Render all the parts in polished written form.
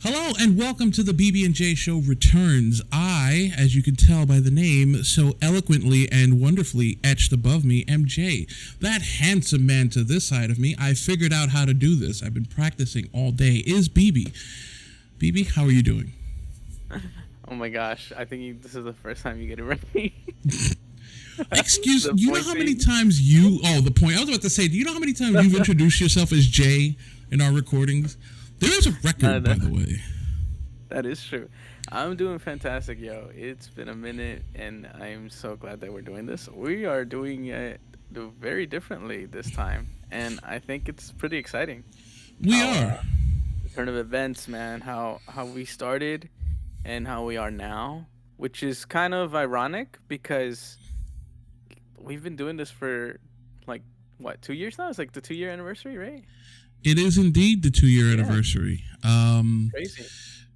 Hello and welcome to the BB&J show returns. I, as you can tell by the name, so eloquently and wonderfully etched above me, MJ. That handsome man to this side of me, I figured out how to do this. I've been practicing all day, is BB. BB, how are you doing? Oh my gosh, I think this is the first time you get it right. Excuse, The you know how many pointing. times the point, I was about to say, do you know how many times you've introduced yourself as Jay in our recordings? There is a No, record, by no, the way. that is true. I'm doing fantastic, yo. It's been a minute, and I'm so glad that we're doing this. We are doing it very differently this time, and I think it's pretty exciting. We How are. the turn of events, man. How we started and how we are now, which is kind of ironic because we've been doing this for like what 2 years now. It's like the 2 year anniversary, right? It is indeed the 2 year Yeah, anniversary. crazy.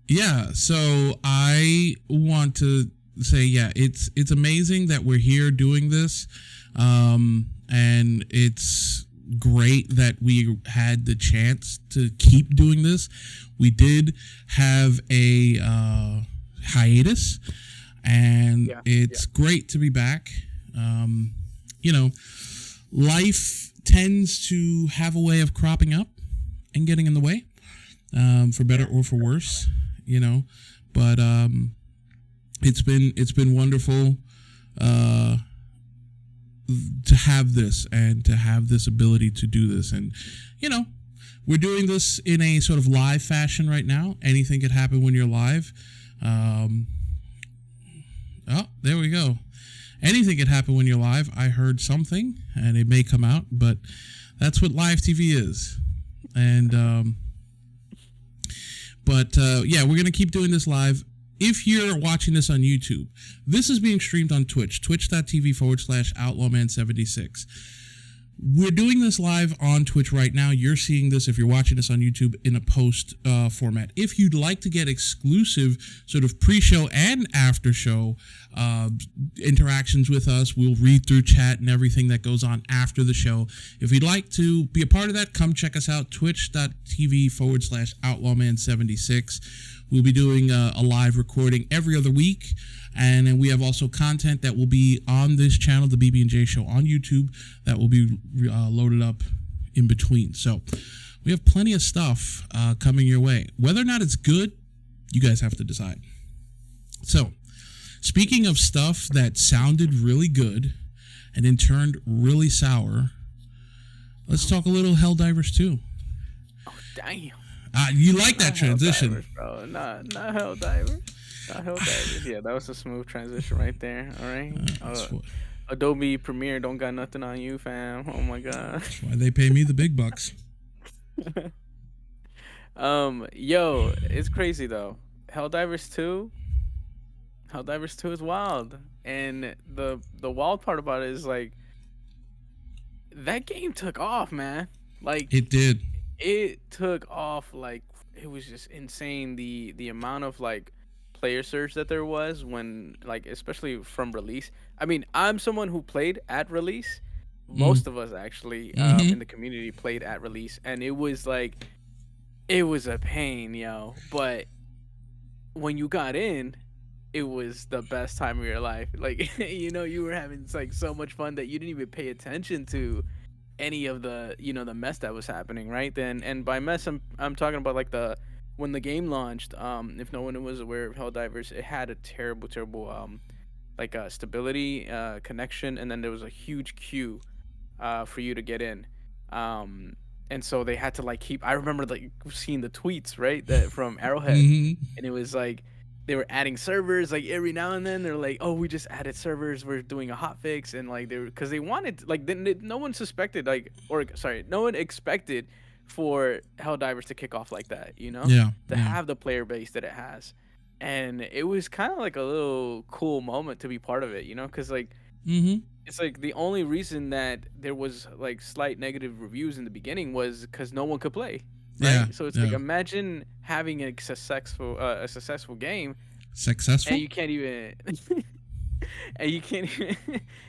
Yeah, so I want to say, yeah, it's amazing that we're here doing this, and it's great that we had the chance to keep doing this. We did have a hiatus, and Yeah, yeah. it's great to be back. Um, you know, life tends to have a way of cropping up and getting in the way, for better Yeah, or for definitely. worse, you know. But it's been wonderful uh, to have this and to have this ability to do this, and you know, we're doing this in a sort of live fashion right now. Anything could happen when you're live. Um, oh, there we go. Anything could happen when you're live. I heard something, and it may come out, but that's what live TV is. And yeah, we're gonna keep doing this live. If you're watching this on YouTube, this is being streamed on Twitch, twitch.tv/outlawman76. We're doing this live on Twitch right now. You're seeing this if you're watching this on YouTube in a post format. If you'd like to get exclusive sort of pre-show and after-show interactions with us, we'll read through chat and everything that goes on after the show. If you'd like to be a part of that, come check us out, twitch.tv/outlawman76. We'll be doing a live recording every other week. And then we have also content that will be on this channel, the BB&J Show on YouTube, that will be loaded up in between. So we have plenty of stuff coming your way. Whether or not it's good, you guys have to decide. So speaking of stuff that sounded really good and then turned really sour, let's talk a little Helldivers 2. Oh damn! You like that Not hell transition. divers, bro. Not hell divers. Not hell divers. Yeah, that was a smooth transition right there. All right. That's Adobe Premiere don't got nothing on you, fam. Oh my god. why they pay me the big bucks. Yo, it's crazy though. Helldivers 2, Helldivers 2 is wild. And the wild part about it is like that game took off, man. Like It did. it took off like it was just insane the amount of like player surge that there was when like especially from release. I mean, I'm someone who played at release. Mm. Most of us actually in Mm-hmm. the community played at release, and it was a pain, yo. But when you got in, it was the best time of your life. Like you were having like so much fun that you didn't even pay attention to any of the the mess that was happening right then. And by mess, I'm talking about like the when the game launched. If no one was aware of Helldivers, it had a terrible like stability connection, and then there was a huge queue for you to get in. Um, and so they had to like keep. I remember like seeing the tweets right that from Arrowhead, Mm-hmm. and it was like they were adding servers like every now and then. They're like, "Oh, we just added servers. We're doing a hot fix," and like they were because they wanted like no one suspected like or sorry, no one expected for Helldivers to kick off like that. Yeah. To Yeah. have the player base that it has, and it was kind of like a little cool moment to be part of it. Because like Mm-hmm. it's like the only reason that there was like slight negative reviews in the beginning was because no one could play, Yeah. right? So it's like Yeah. imagine having a successful game and Successful. you can't even and you can't even,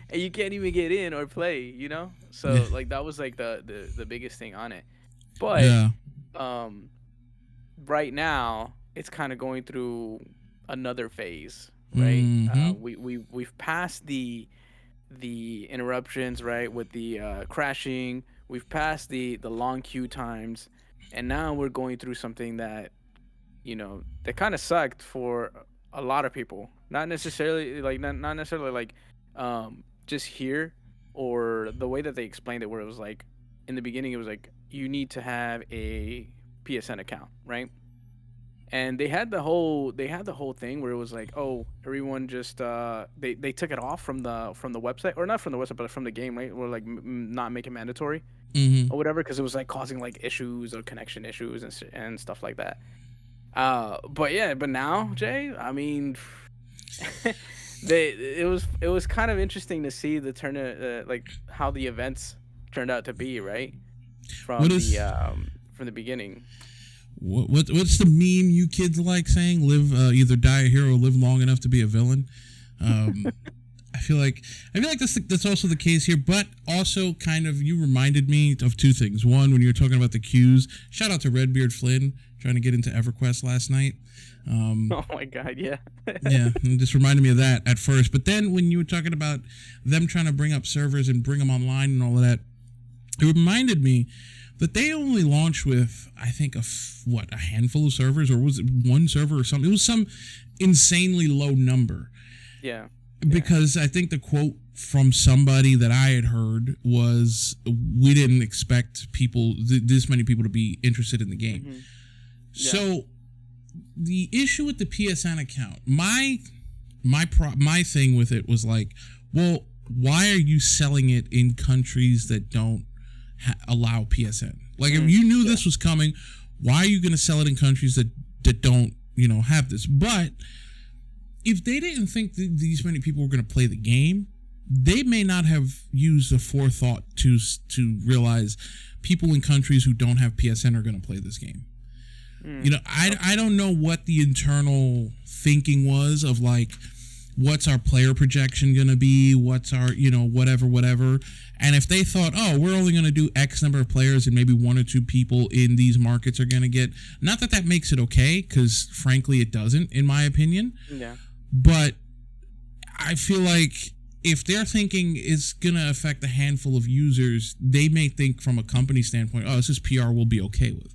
and you can't even get in or play. Yeah. So like that was like the biggest thing on it. But Yeah. um right now. it's kind of going through another phase, right? Mm-hmm. We've passed the interruptions, right, with the crashing. We've passed the long queue times, and now we're going through something that that kind of sucked for a lot of people. Not necessarily like not necessarily like just here, or the way that they explained it, where it was like in the beginning it was like you need to have a PSN account, right? And they had the whole thing where it was like, oh, everyone just they took it off from the website, or not from the website but from the game, right? Or like not make it mandatory Mm-hmm. or whatever, because it was like causing like issues or connection issues and stuff like that. But yeah, but now, Jay, I mean, it was kind of interesting to see the turn like how the events turned out to be, right? What From the is um from the beginning. what's the meme you kids like saying? Live either die a hero or live long enough to be a villain. Um, I feel like that's also the case here, but also kind of you reminded me of two things. One, when you were talking about the queues, shout out to Redbeard Flynn trying to get into EverQuest last night. Oh my god, yeah. Yeah, it just reminded me of that at first. But then when you were talking about them trying to bring up servers and bring them online and all of that, it reminded me that they only launched with, I think, a handful of servers, or was it one server or something? It was some insanely low number. Yeah. Because I think the quote from somebody that I had heard was, "We didn't expect this many people to be interested in the game." Mm-hmm. Yeah. So the issue with the PSN account, my thing with it was like, well, why are you selling it in countries that don't allow PSN? Like, if you knew this was coming, why are you going to sell it in countries that don't have this? But if they didn't think that these many people were going to play the game, they may not have used the forethought to realize people in countries who don't have PSN are going to play this game. I don't know what the internal thinking was of like, what's our player projection going to be? What's our, whatever. And if they thought, oh, we're only going to do X number of players and maybe one or two people in these markets are going to get, not that makes it okay, because frankly it doesn't, in my opinion. Yeah. But I feel like if they're thinking it's going to affect a handful of users, they may think from a company standpoint, oh, this is PR we'll be okay with.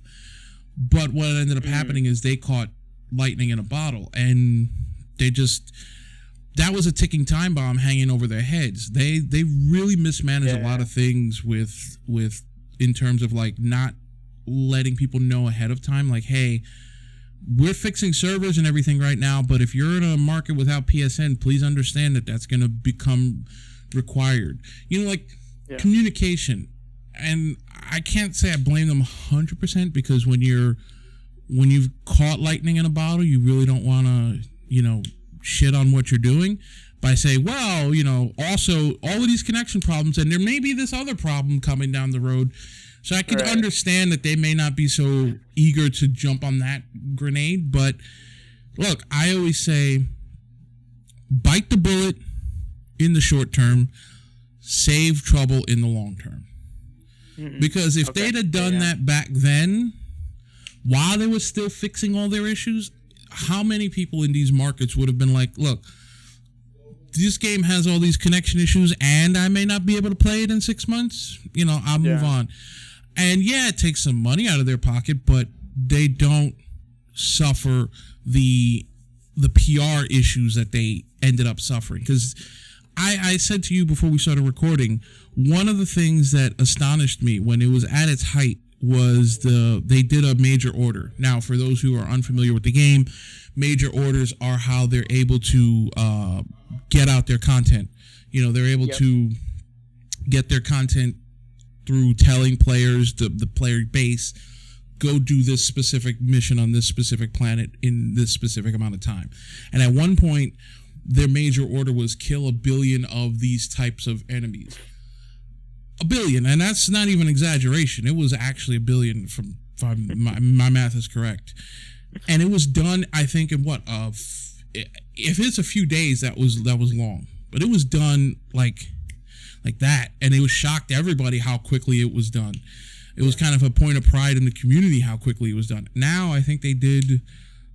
But what ended up happening is they caught lightning in a bottle, and that was a ticking time bomb hanging over their heads. They really mismanaged a lot of things with in terms of like not letting people know ahead of time, like, hey, we're fixing servers and everything right now, but if you're in a market without PSN, please understand that that's going to become required. Communication. And I can't say I blame them 100%, because when you've caught lightning in a bottle, you really don't want to, shit on what you're doing by saying, well, also all of these connection problems, and there may be this other problem coming down the road. So I could understand that they may not be so eager to jump on that grenade. But look, I always say, bite the bullet in the short term, save trouble in the long term. Mm-hmm. Because if they'd have done that back then, while they were still fixing all their issues, how many people in these markets would have been like, look, this game has all these connection issues and I may not be able to play it in 6 months. I'll move on. And it takes some money out of their pocket, but they don't suffer the PR issues that they ended up suffering. Because I said to you before we started recording, one of the things that astonished me when it was at its height was they did a major order. Now, for those who are unfamiliar with the game, major orders are how they're able to get out their content. They're able to get their content through telling players, the player base, go do this specific mission on this specific planet in this specific amount of time. And at one point, their major order was kill 1 billion of these types of enemies. 1 billion, and that's not even exaggeration. It was actually 1 billion, if my math is correct. And it was done, I think, in if it's a few days, that was long. But it was done like that, and it was shocked everybody how quickly it was done. It was kind of a point of pride in the community how quickly it was done. Now I think they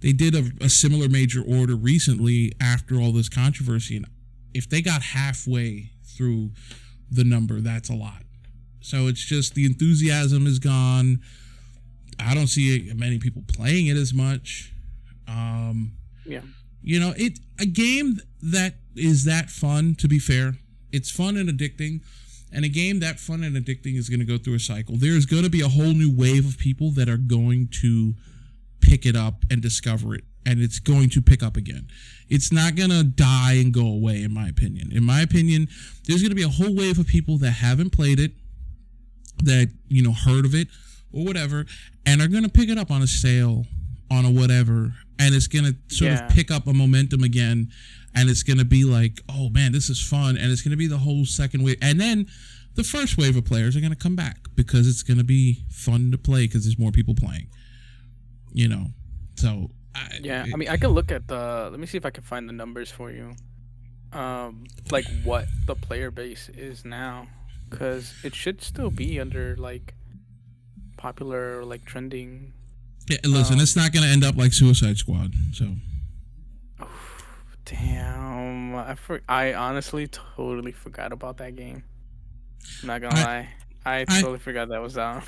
they did a similar major order recently after all this controversy, and if they got halfway through the number, that's a lot. So it's just the enthusiasm is gone. I don't see many people playing it as much. Yeah. You know, a game that is that fun, to be fair. It's fun and addicting. And a game that fun and addicting is going to go through a cycle. There's going to be a whole new wave of people that are going to pick it up and discover it. And it's going to pick up again. It's not going to die and go away, in my opinion. In my opinion, there's going to be a whole wave of people that haven't played it, that, you know, heard of it or whatever, and are going to pick it up on a sale, on a whatever, and it's going to sort of pick up a momentum again, and it's going to be like, oh man, this is fun, and it's going to be the whole second wave, and then the first wave of players are going to come back because it's going to be fun to play because there's more people playing, you know. So I mean, I can look at let me see if I can find the numbers for you, like what the player base is now, because it should still be under like popular, like trending. Yeah, listen, it's not going to end up like Suicide Squad, so. Damn, I honestly totally forgot about that game. I'm not gonna lie, I totally forgot that was out.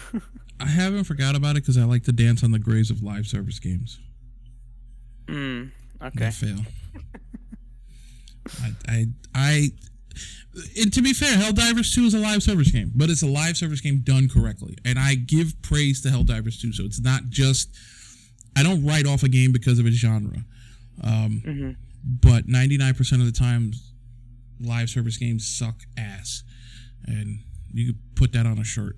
I haven't forgot about it because I like to dance on the graves of live service games. Okay. I fail. And to be fair, Helldivers 2 is a live service game, but it's a live service game done correctly. And I give praise to Helldivers 2, so it's not just... I don't write off a game because of its genre. But 99% of the time, live service games suck ass. And you could put that on a shirt.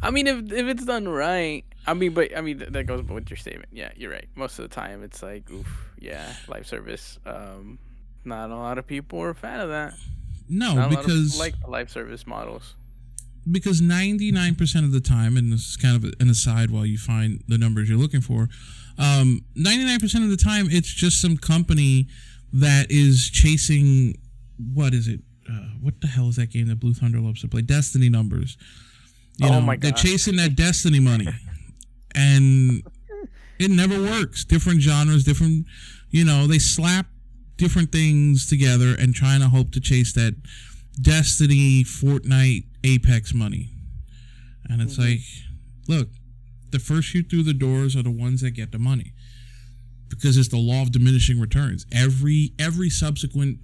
I mean, if it's done right... that goes with your statement. Yeah, you're right. Most of the time, it's like, oof, yeah, live service... not a lot of people are a fan of that. No, not because like the live service models. Because 99% of the time, and this is kind of an aside while you find the numbers you're looking for, 99% of the time it's just some company that is chasing, what is it? What the hell is that game that Blue Thunder loves to play? Destiny numbers. You know, my God. They're chasing that Destiny money, and it never works. Different genres, different, you know, they slap different things together and trying to hope to chase that Destiny, Fortnite, Apex money. And it's like, look, the first few through the doors are the ones that get the money, because it's the law of diminishing returns. Every subsequent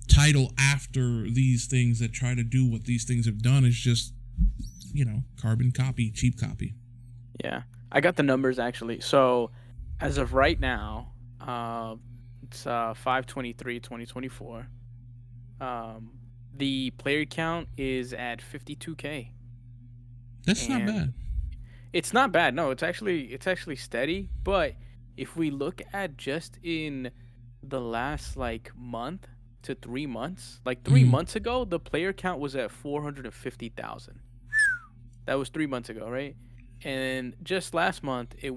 title after these things that try to do what these things have done is just, you know, carbon copy, cheap copy. Yeah, I got the numbers actually. So as of right now, it's 5/23/2024. The player count is at 52K. That's not bad. It's not bad. No, it's actually steady. But if we look at just in the last like month to 3 months, like 3 months ago, the player count was at 450,000. That was 3 months ago, right? And just last month, it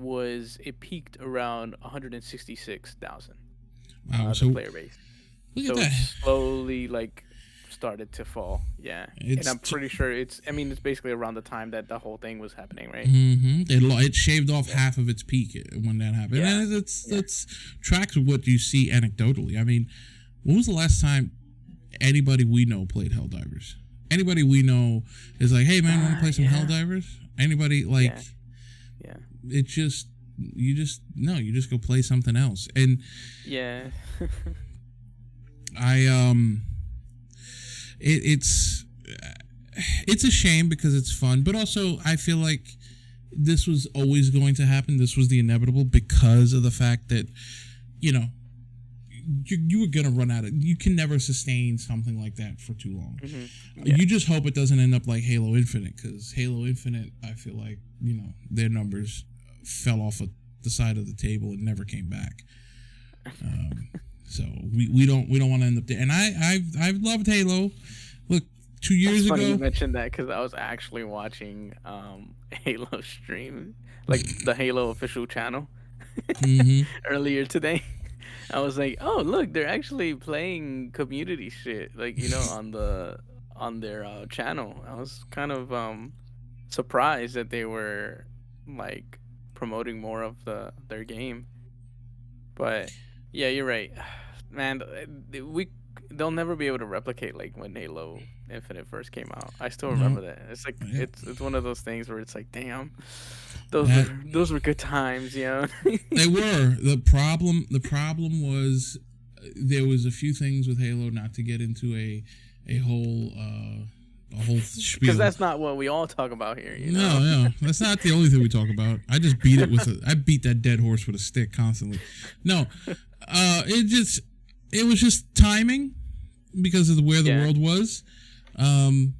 peaked around 166,000. Wow, the player base. Look so at that. It slowly like started to fall. Yeah, and I'm pretty sure it's basically around the time that the whole thing was happening, right? It shaved off half of its peak when that happened. Yeah. And it's tracks with what you see anecdotally. I mean, when was the last time anybody we know played Helldivers? Anybody we know is like, hey man, want to play some Helldivers? Anybody like? Yeah. It just you just go play something else. And yeah. It's a shame because it's fun, but also I feel like this was always going to happen. This was the inevitable because of the fact that, you know, you were gonna run out of. You can never sustain something like that for too long. You just hope it doesn't end up like Halo Infinite, because Halo Infinite, I feel like, you know, their numbers fell off of the side of the table and never came back. So we don't want to end up there. And I've loved Halo. Look, 2 years ago. Funny you mentioned that, because I was actually watching Halo stream, like the Halo official channel, earlier today. I was like, oh look, they're actually playing community shit, like, you know, on their channel. I was kind of surprised that they were like promoting more of their game. But yeah, you're right, man. They'll never be able to replicate like when Halo Infinite first came out. I still No, remember that. It's like yeah, it's one of those things where it's like, damn, that those were good times, you know. they were the problem was there was a few things with Halo, not to get into a whole Because spiel. that's not what we all talk about here, you No, know. no, that's not the only thing we talk about. I beat that dead horse with a stick constantly. No, it was just timing because of where the Yeah. world was. When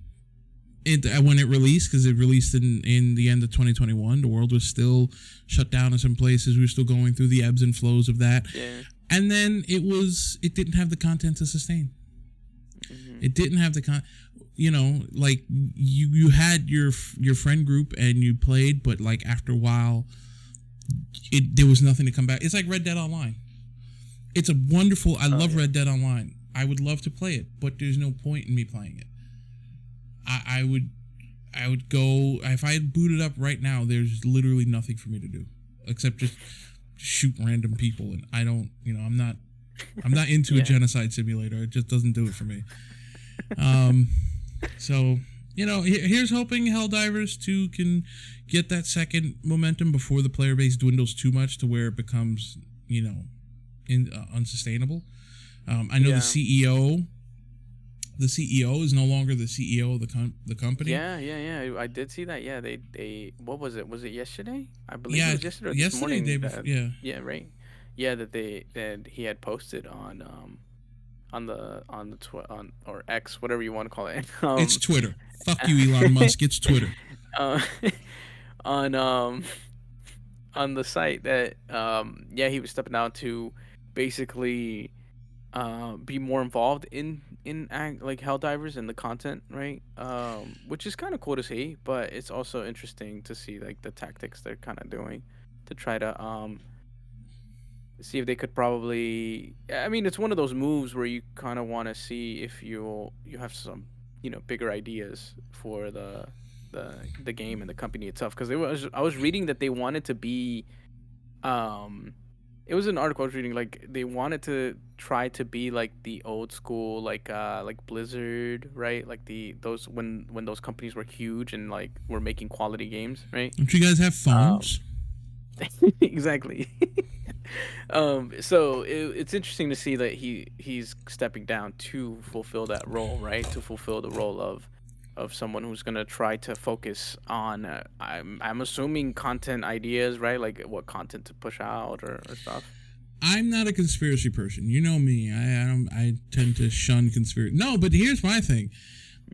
it released, because it released in the end of 2021, the world was still shut down in some places. We were still going through the ebbs and flows of that, Yeah. and then it didn't have the content to sustain. Hmm. It didn't have the like you had your friend group and you played, but like after a while, there was nothing to come back. It's like Red Dead Online. It's a wonderful. I Oh love yeah. Red Dead Online. I would love to play it, but there's no point in me playing it. I would go if I had booted up right now. There's literally nothing for me to do except just shoot random people, and I don't. I'm not into a Yeah. genocide simulator. It just doesn't do it for me. So here's hoping Helldivers 2 can get that second momentum before the player base dwindles too much to where it becomes unsustainable. I know Yeah. the CEO is no longer the CEO of the company. Yeah. I did see that. Yeah, they what was it? Was it yesterday? I believe it Yeah, was yesterday or this yesterday, morning. day before, yeah. Yeah, right. Yeah, that he had posted on on or X, whatever you want to call it. It's Twitter. Fuck you, Elon Musk. It's Twitter. uh, on on the site that yeah, he was stepping down to basically be more involved like Helldivers and the content, right? Which is kind of cool to see, but it's also interesting to see like the tactics they're kind of doing to try to see if they could probably. I mean, it's one of those moves where you kind of want to see if you have some bigger ideas for the game and the company itself, because I was reading that they wanted to be it was an article I was reading, like they wanted to try to be like the old school like Blizzard, right? Like those when those companies were huge and like were making quality games, right? Don't you guys have phones? Exactly. So it's interesting to see that he's stepping down to fulfill that role, right? To fulfill the role of someone who's gonna try to focus on I'm assuming content ideas, right? Like what content to push out or stuff. I'm not a conspiracy person. You know me. I tend to shun conspiracy. No, but here's my thing.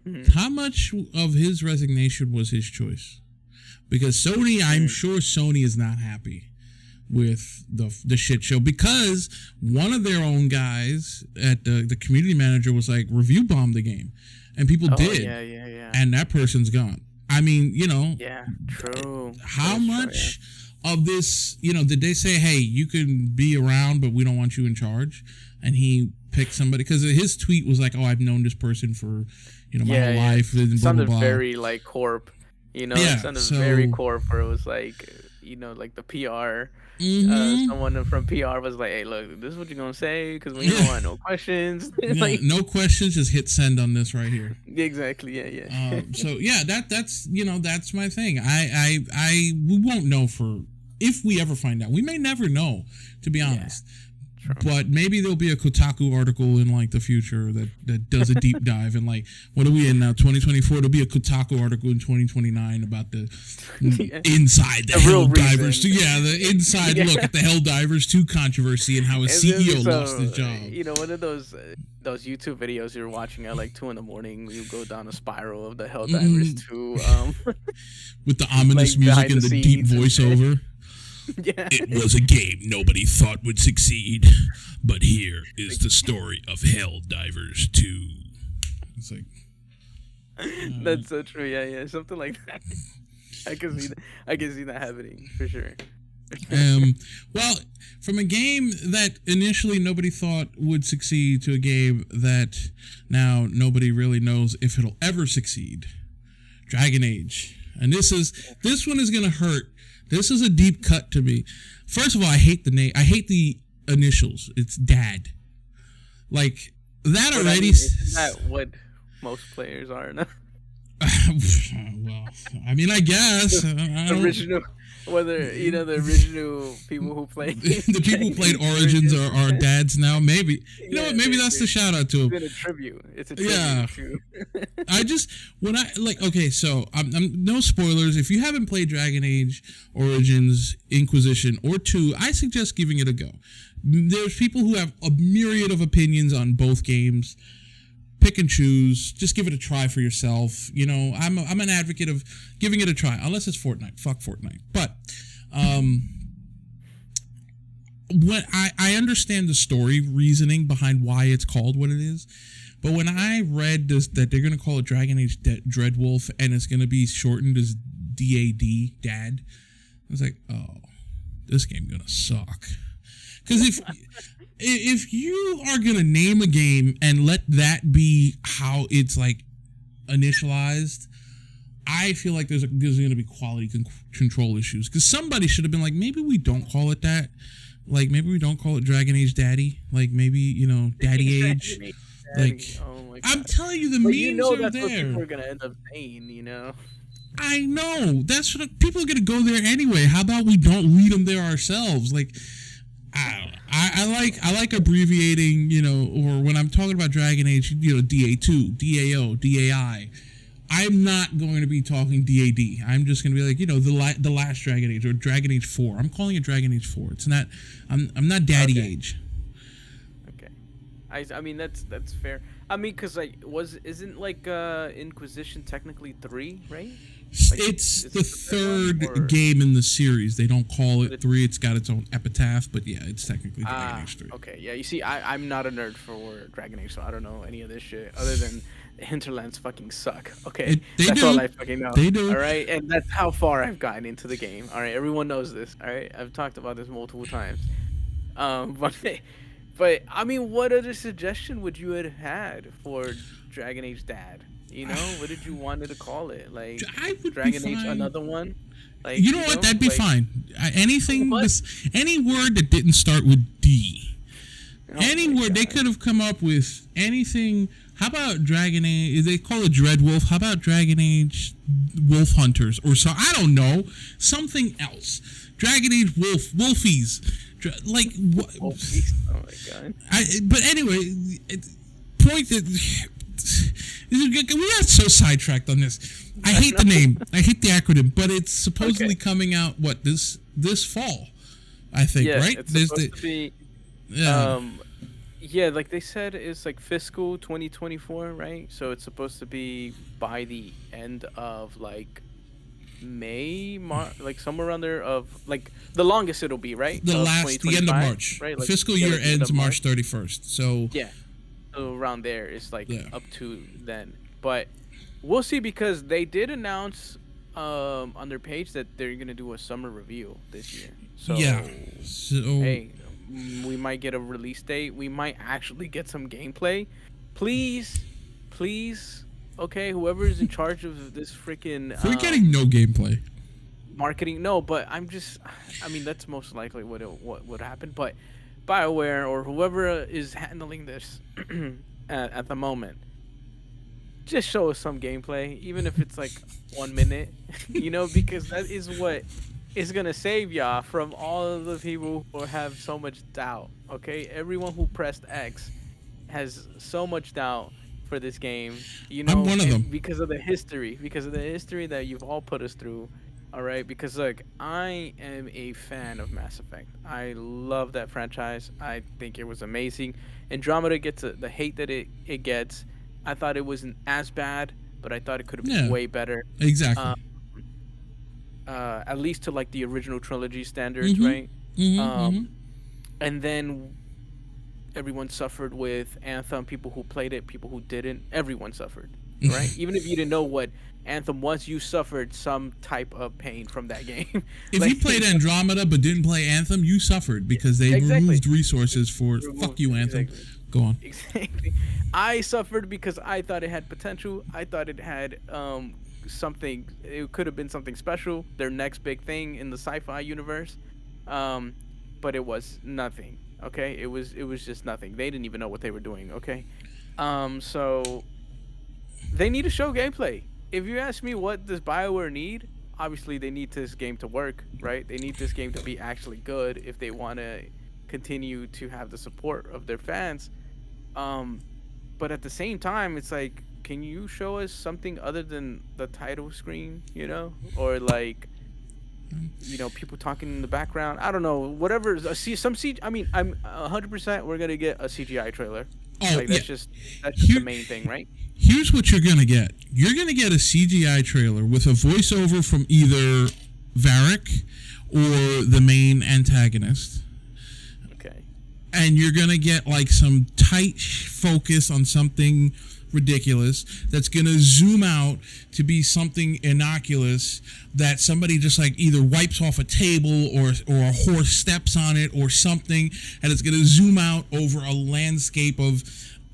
Mhm. How much of his resignation was his choice? Because Sony, I'm sure Sony is not happy with the shit show, because one of their own guys at the community manager was like, review bomb the game, and people Oh did, yeah. and that person's gone. I mean, Yeah, true. how That is true, much of this, did they say, hey, you can be around, but we don't want you in charge? And he picked somebody, because his tweet was like, oh, I've known this person for, my whole life, and blah, blah, sounded blah. very like corp, Yeah, it sounded very corp, where it was like, like the PR. Mhm. Someone from PR was like, "Hey, look, this is what you're gonna say, because we don't want no questions." Yeah, Like, no questions, just hit send on this right here. exactly, yeah. So yeah, that's that's my thing. We won't know if we ever find out. We may never know, to be honest. True. But maybe there'll be a Kotaku article in like the future that does a deep dive, and like, what are we in now? 2024. There'll be a Kotaku article in 2029 about the inside the real Helldivers. reason. The inside Yeah. look at the Helldivers 2 controversy and how a And CEO then lost his job. One of those YouTube videos you're watching at like 2 a.m. You go down a spiral of the Helldivers to With the ominous like, music behind and the the deep scenes and shit. voiceover. yeah. It was a game nobody thought would succeed, but here is the story of Helldivers 2. It's like, That's so true. Yeah, something like that. I can see that happening for sure. well, from a game that initially nobody thought would succeed to a game that now nobody really knows if it'll ever succeed. Dragon Age. and this one is gonna hurt. This is a deep cut to me. First of all, I hate the name. I hate the initials. It's Dad. Like that But already. isn't that what most players are now? Well, I mean, I guess I don't- Original, whether the original people who played the people who played Origins are dads now. Maybe you know what? Maybe that's the shout out to him. It's a tribute. It's a tribute Yeah. to. I just when I like okay, so I'm no spoilers. If you haven't played Dragon Age Origins, Inquisition, or 2, I suggest giving it a go. There's people who have a myriad of opinions on both games. Pick and choose. Just give it a try for yourself. You know, I'm an advocate of giving it a try, unless it's Fortnite. Fuck Fortnite. But when I understand the story reasoning behind why it's called what it is, but when I read this that they're gonna call it Dragon Age Dreadwolf and it's gonna be shortened as DAD, Dad, I was like, oh, this game's gonna suck. Because if you are gonna name a game and let that be how it's like initialized, I feel like there's gonna be quality control issues. Because somebody should have been like, maybe we don't call it that. Like maybe we don't call it Dragon Age Daddy. Like maybe Daddy Age. Like oh my God. I'm telling you, the But memes are that's what there. people are gonna end up saying. I know. That's what people are gonna go there anyway. How about we don't lead them there ourselves? Like, I like abbreviating. Or when I'm talking about Dragon Age, DA2, DAO, DAI. I'm not going to be talking DAD. I'm just going to be like, the last Dragon Age or Dragon Age 4. I'm calling it Dragon Age 4. It's not. I'm not Daddy Age. Okay, I mean that's fair. I mean, cause isn't Inquisition technically 3, right? Like, it's the third third one, or- game in the series. They don't call it 3. It's got its own epitaph, but yeah, it's technically Dragon Age 3. Okay, yeah. You see, I'm not a nerd for Dragon Age, so I don't know any of this shit other than the hinterlands fucking suck. Okay, They that's do. all I fucking know. They do. All right, and that's how far I've gotten into the game. All right, everyone knows this. All right, I've talked about this multiple times. But I mean, what other suggestion would you have had for Dragon Age Dad? What did you want to call it? Like I would Dragon be Age, fine. another one? Like You know what? That'd be like- fine. Anything, What? any word that didn't start with D. Oh Any my word they God. could have come up with anything. How about Dragon Age? They call it Dreadwolf. How about Dragon Age Wolf Hunters or so? I don't know. Something else. Dragon Age Wolfies. Like what? Oh my God. But anyway, point that we got so sidetracked on this. I hate the name. I hate the acronym, but it's supposedly coming out this fall. I think, Yeah, right? it's There's supposed to be. yeah. Yeah, like they said, it's like fiscal 2024, right? So it's supposed to be by the end of like May, like somewhere around there of like the longest it'll be, right? the Of end of 2025, March. right? The Like, fiscal yeah, year like the end ends of March 31st. So Yeah, so around there it's like Yeah. up to then, but we'll see because they did announce on their page that they're gonna do a summer review this year. So yeah. So hey, we might get a release date. We might actually get some gameplay. Please, okay, whoever is in charge of this freaking we're getting no gameplay. marketing. No, but I mean, that's most likely what would happen. But BioWare or whoever is handling this at the moment, just show us some gameplay, even if it's like 1 minute, because that is what is gonna save y'all from all of the people who have so much doubt. Okay, everyone who pressed X has so much doubt for this game. I'm one of and them. because of the history that you've all put us through. All right, because look, I am a fan of Mass Effect. I love that franchise. I think it was amazing. Andromeda gets the hate that it gets. I thought it wasn't as bad, but I thought it could have been Yeah. way better. Exactly. At least to like the original trilogy standards, Mhm. right? Mhm. And then everyone suffered with Anthem. People who played it, people who didn't. Everyone suffered, right? Even if you didn't know what Anthem was, you suffered some type of pain from that game. If you played Andromeda but didn't play Anthem, you suffered because they Exactly. removed resources for fuck you, Anthem. Exactly. Go on. Exactly. I suffered because I thought it had potential. I thought it had something. It could have been something special. Their next big thing in the sci-fi universe. Um, but it was nothing. Okay, it was just nothing. They didn't even know what they were doing. Okay, so they need to show gameplay. If you ask me, what does BioWare need? Obviously, they need this game to work, right? They need this game to be actually good if they want to continue to have the support of their fans. Um, but at the same time, it's like, can you show us something other than the title screen, or like, people talking in the background? I don't know. Whatever. Some CG. I mean, I'm 100%. We're gonna get a CGI trailer. Oh, Like yeah. that's just the main thing, right? Here's what you're gonna get. You're gonna get a CGI trailer with a voiceover from either Varric or the main antagonist, Okay. and you're gonna get like some tight focus on something ridiculous that's gonna zoom out to be something innocuous that somebody just like either wipes off a table or a horse steps on it or something, and it's gonna zoom out over a landscape of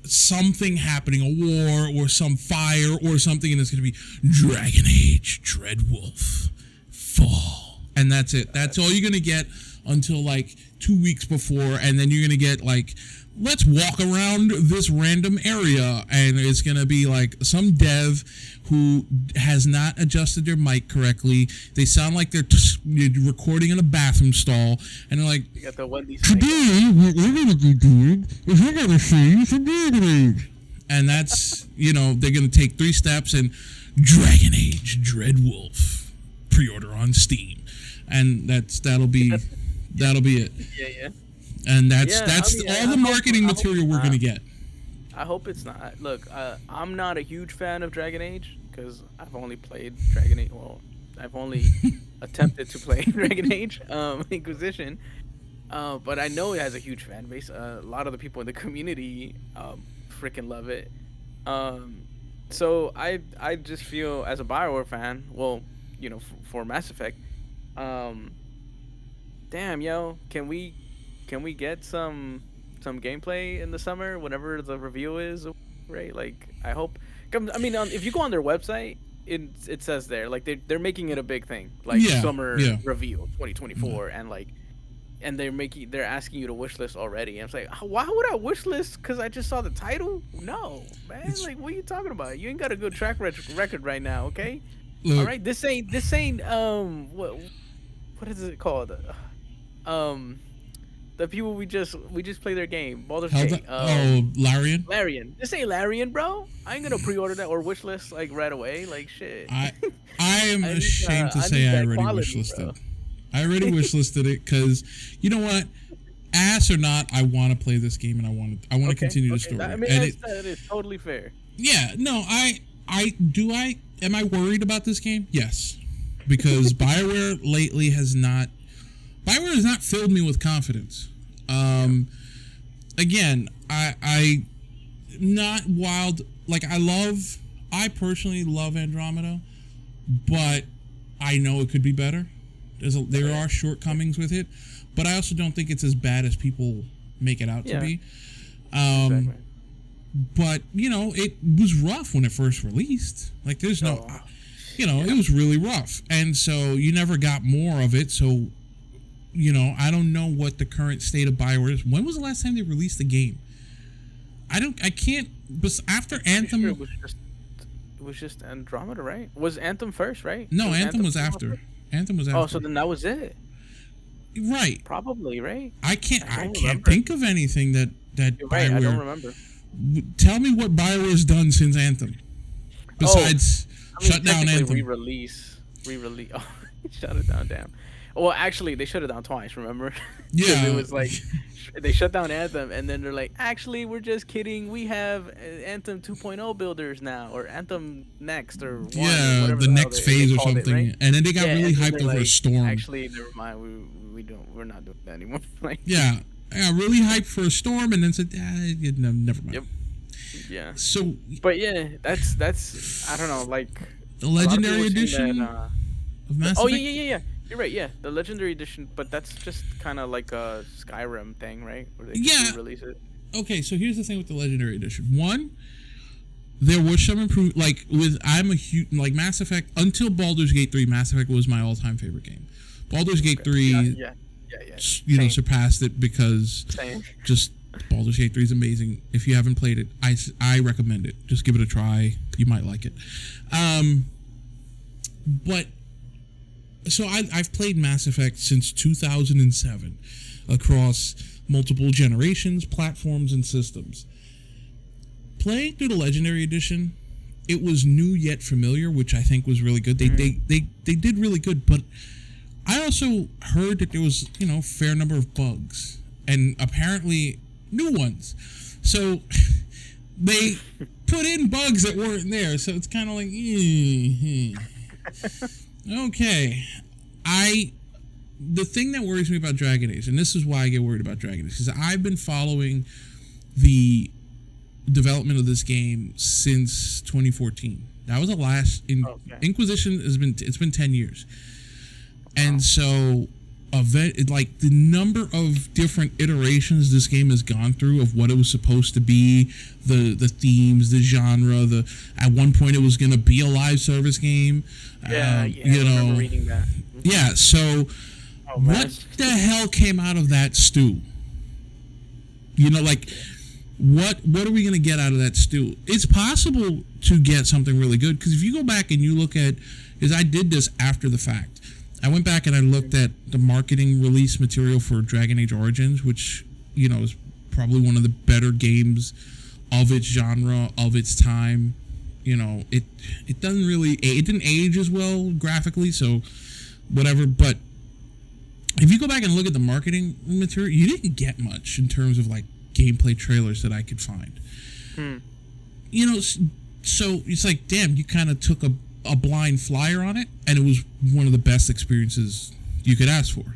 something happening, a war or some fire or something, and it's gonna be Dragon Age, Dreadwolf, Fall, and that's it. That's all you're gonna get until like 2 weeks before, and then you're gonna get like, let's walk around this random area, and it's gonna be like some dev who has not adjusted their mic correctly. They sound like they're recording in a bathroom stall, and they're like, You got the Wendy's. today what we're gonna be doing is we're gonna show you some Dragon Age, and that's they're gonna take 3 steps and Dragon Age Dreadwolf pre-order on Steam, and that'll be it. Yeah. And that's I mean, all the marketing material we're gonna get. I hope it's not. Look, I'm not a huge fan of Dragon Age because I've only played Dragon Age. Well, I've only attempted to play Dragon Age Inquisition, but I know it has a huge fan base. A lot of the people in the community freaking love it. So I just feel, as a BioWare fan, well, for Mass Effect, damn, yo, can we get some gameplay in the summer whenever the reveal is, right? Like, I hope. I mean, if you go on their website, it says there, like, they're making it a big thing, like, summer reveal 2024, and like, and they're asking you to wish list already. And it's like, why would I wish list? Because I just saw the title? No, man. Like, what are you talking about? You ain't got a good track record right now, okay? All right, this ain't what is it called? The people we just play their game, Baldur's Gate. Larian. Larian. This ain't Larian, bro. I ain't gonna pre-order that or wish list like right away. Like, shit. I am ashamed to say I already wish listed. I already wish listed it because you know what, ass or not, I want to play this game and I want to continue the story. I mean, that is totally fair. Yeah. No. Am I worried about this game? Yes, because BioWare lately has not filled me with confidence. Again, I not wild, like, I personally love Andromeda, but I know it could be better. There are shortcomings with it, but I also don't think it's as bad as people make it out to be. Exactly. But it was rough when it first released. Like, there's no, it was really rough, and so you never got more of it. So, I don't know what the current state of BioWare is. When was the last time they released the game? I can't. But after Anthem, sure it was just Andromeda, right? Was Anthem first, right? No, Anthem was after. Anthem was after. Oh, so then that was it. Right. Probably, right? I can't think of anything that You're right, I don't remember. Tell me what BioWare's done since Anthem, besides shut down Anthem. Re-release. Oh, shut it down, damn. Well, actually, they shut it down twice. Remember? Yeah. It was like they shut down Anthem, and then they're like, "Actually, we're just kidding. We have Anthem 2.0 builders now, or Anthem Next, or one, or whatever the next phase or something." Right? And then they got really hyped over a storm. Actually, never mind. We're not doing that anymore. Like, yeah, I got really hyped for a storm, and then said, never mind. Yep. Yeah. So, but yeah, that's I don't know, like the Legendary Edition of Mass Effect. Yeah. You're right, yeah, the Legendary Edition, but that's just kind of like a Skyrim thing, right? Where they release it. Okay, so here's the thing with the Legendary Edition. One, There was some improvement. Like with, I'm a huge like Mass Effect until Baldur's Gate 3. Mass Effect was my all-time favorite game. Baldur's Gate 3, Yeah. surpassed it because Same. just Baldur's Gate 3 is amazing. If you haven't played it, I recommend it. Just give it a try. You might like it. But so I've played Mass Effect since 2007 across multiple generations, platforms, and systems. Playing through the Legendary Edition, it was new yet familiar, which I think was really good. They did really good, but I also heard that there was, fair number of bugs, and apparently new ones. So they put in bugs that weren't there, so it's kind of like, okay. The thing that worries me about Dragon Age, and this is why I get worried about Dragon Age, is I've been following the development of this game since 2014. That was the last Inquisition it's been 10 years. And so like the number of different iterations this game has gone through of what it was supposed to be, the themes, the genre, at one point it was going to be a live service game. I remember reading that. Yeah, so what the hell came out of that stew? What are we going to get out of that stew? It's possible to get something really good, because if you go back and you look at, because I did this after the fact, I went back and I looked at the marketing release material for Dragon Age Origins, which, is probably one of the better games of its genre, of its time. It didn't age as well graphically, so whatever, but if you go back and look at the marketing material, you didn't get much in terms of like gameplay trailers that I could find. So it's like, damn, you kind of took a blind flyer on it, and it was one of the best experiences you could ask for.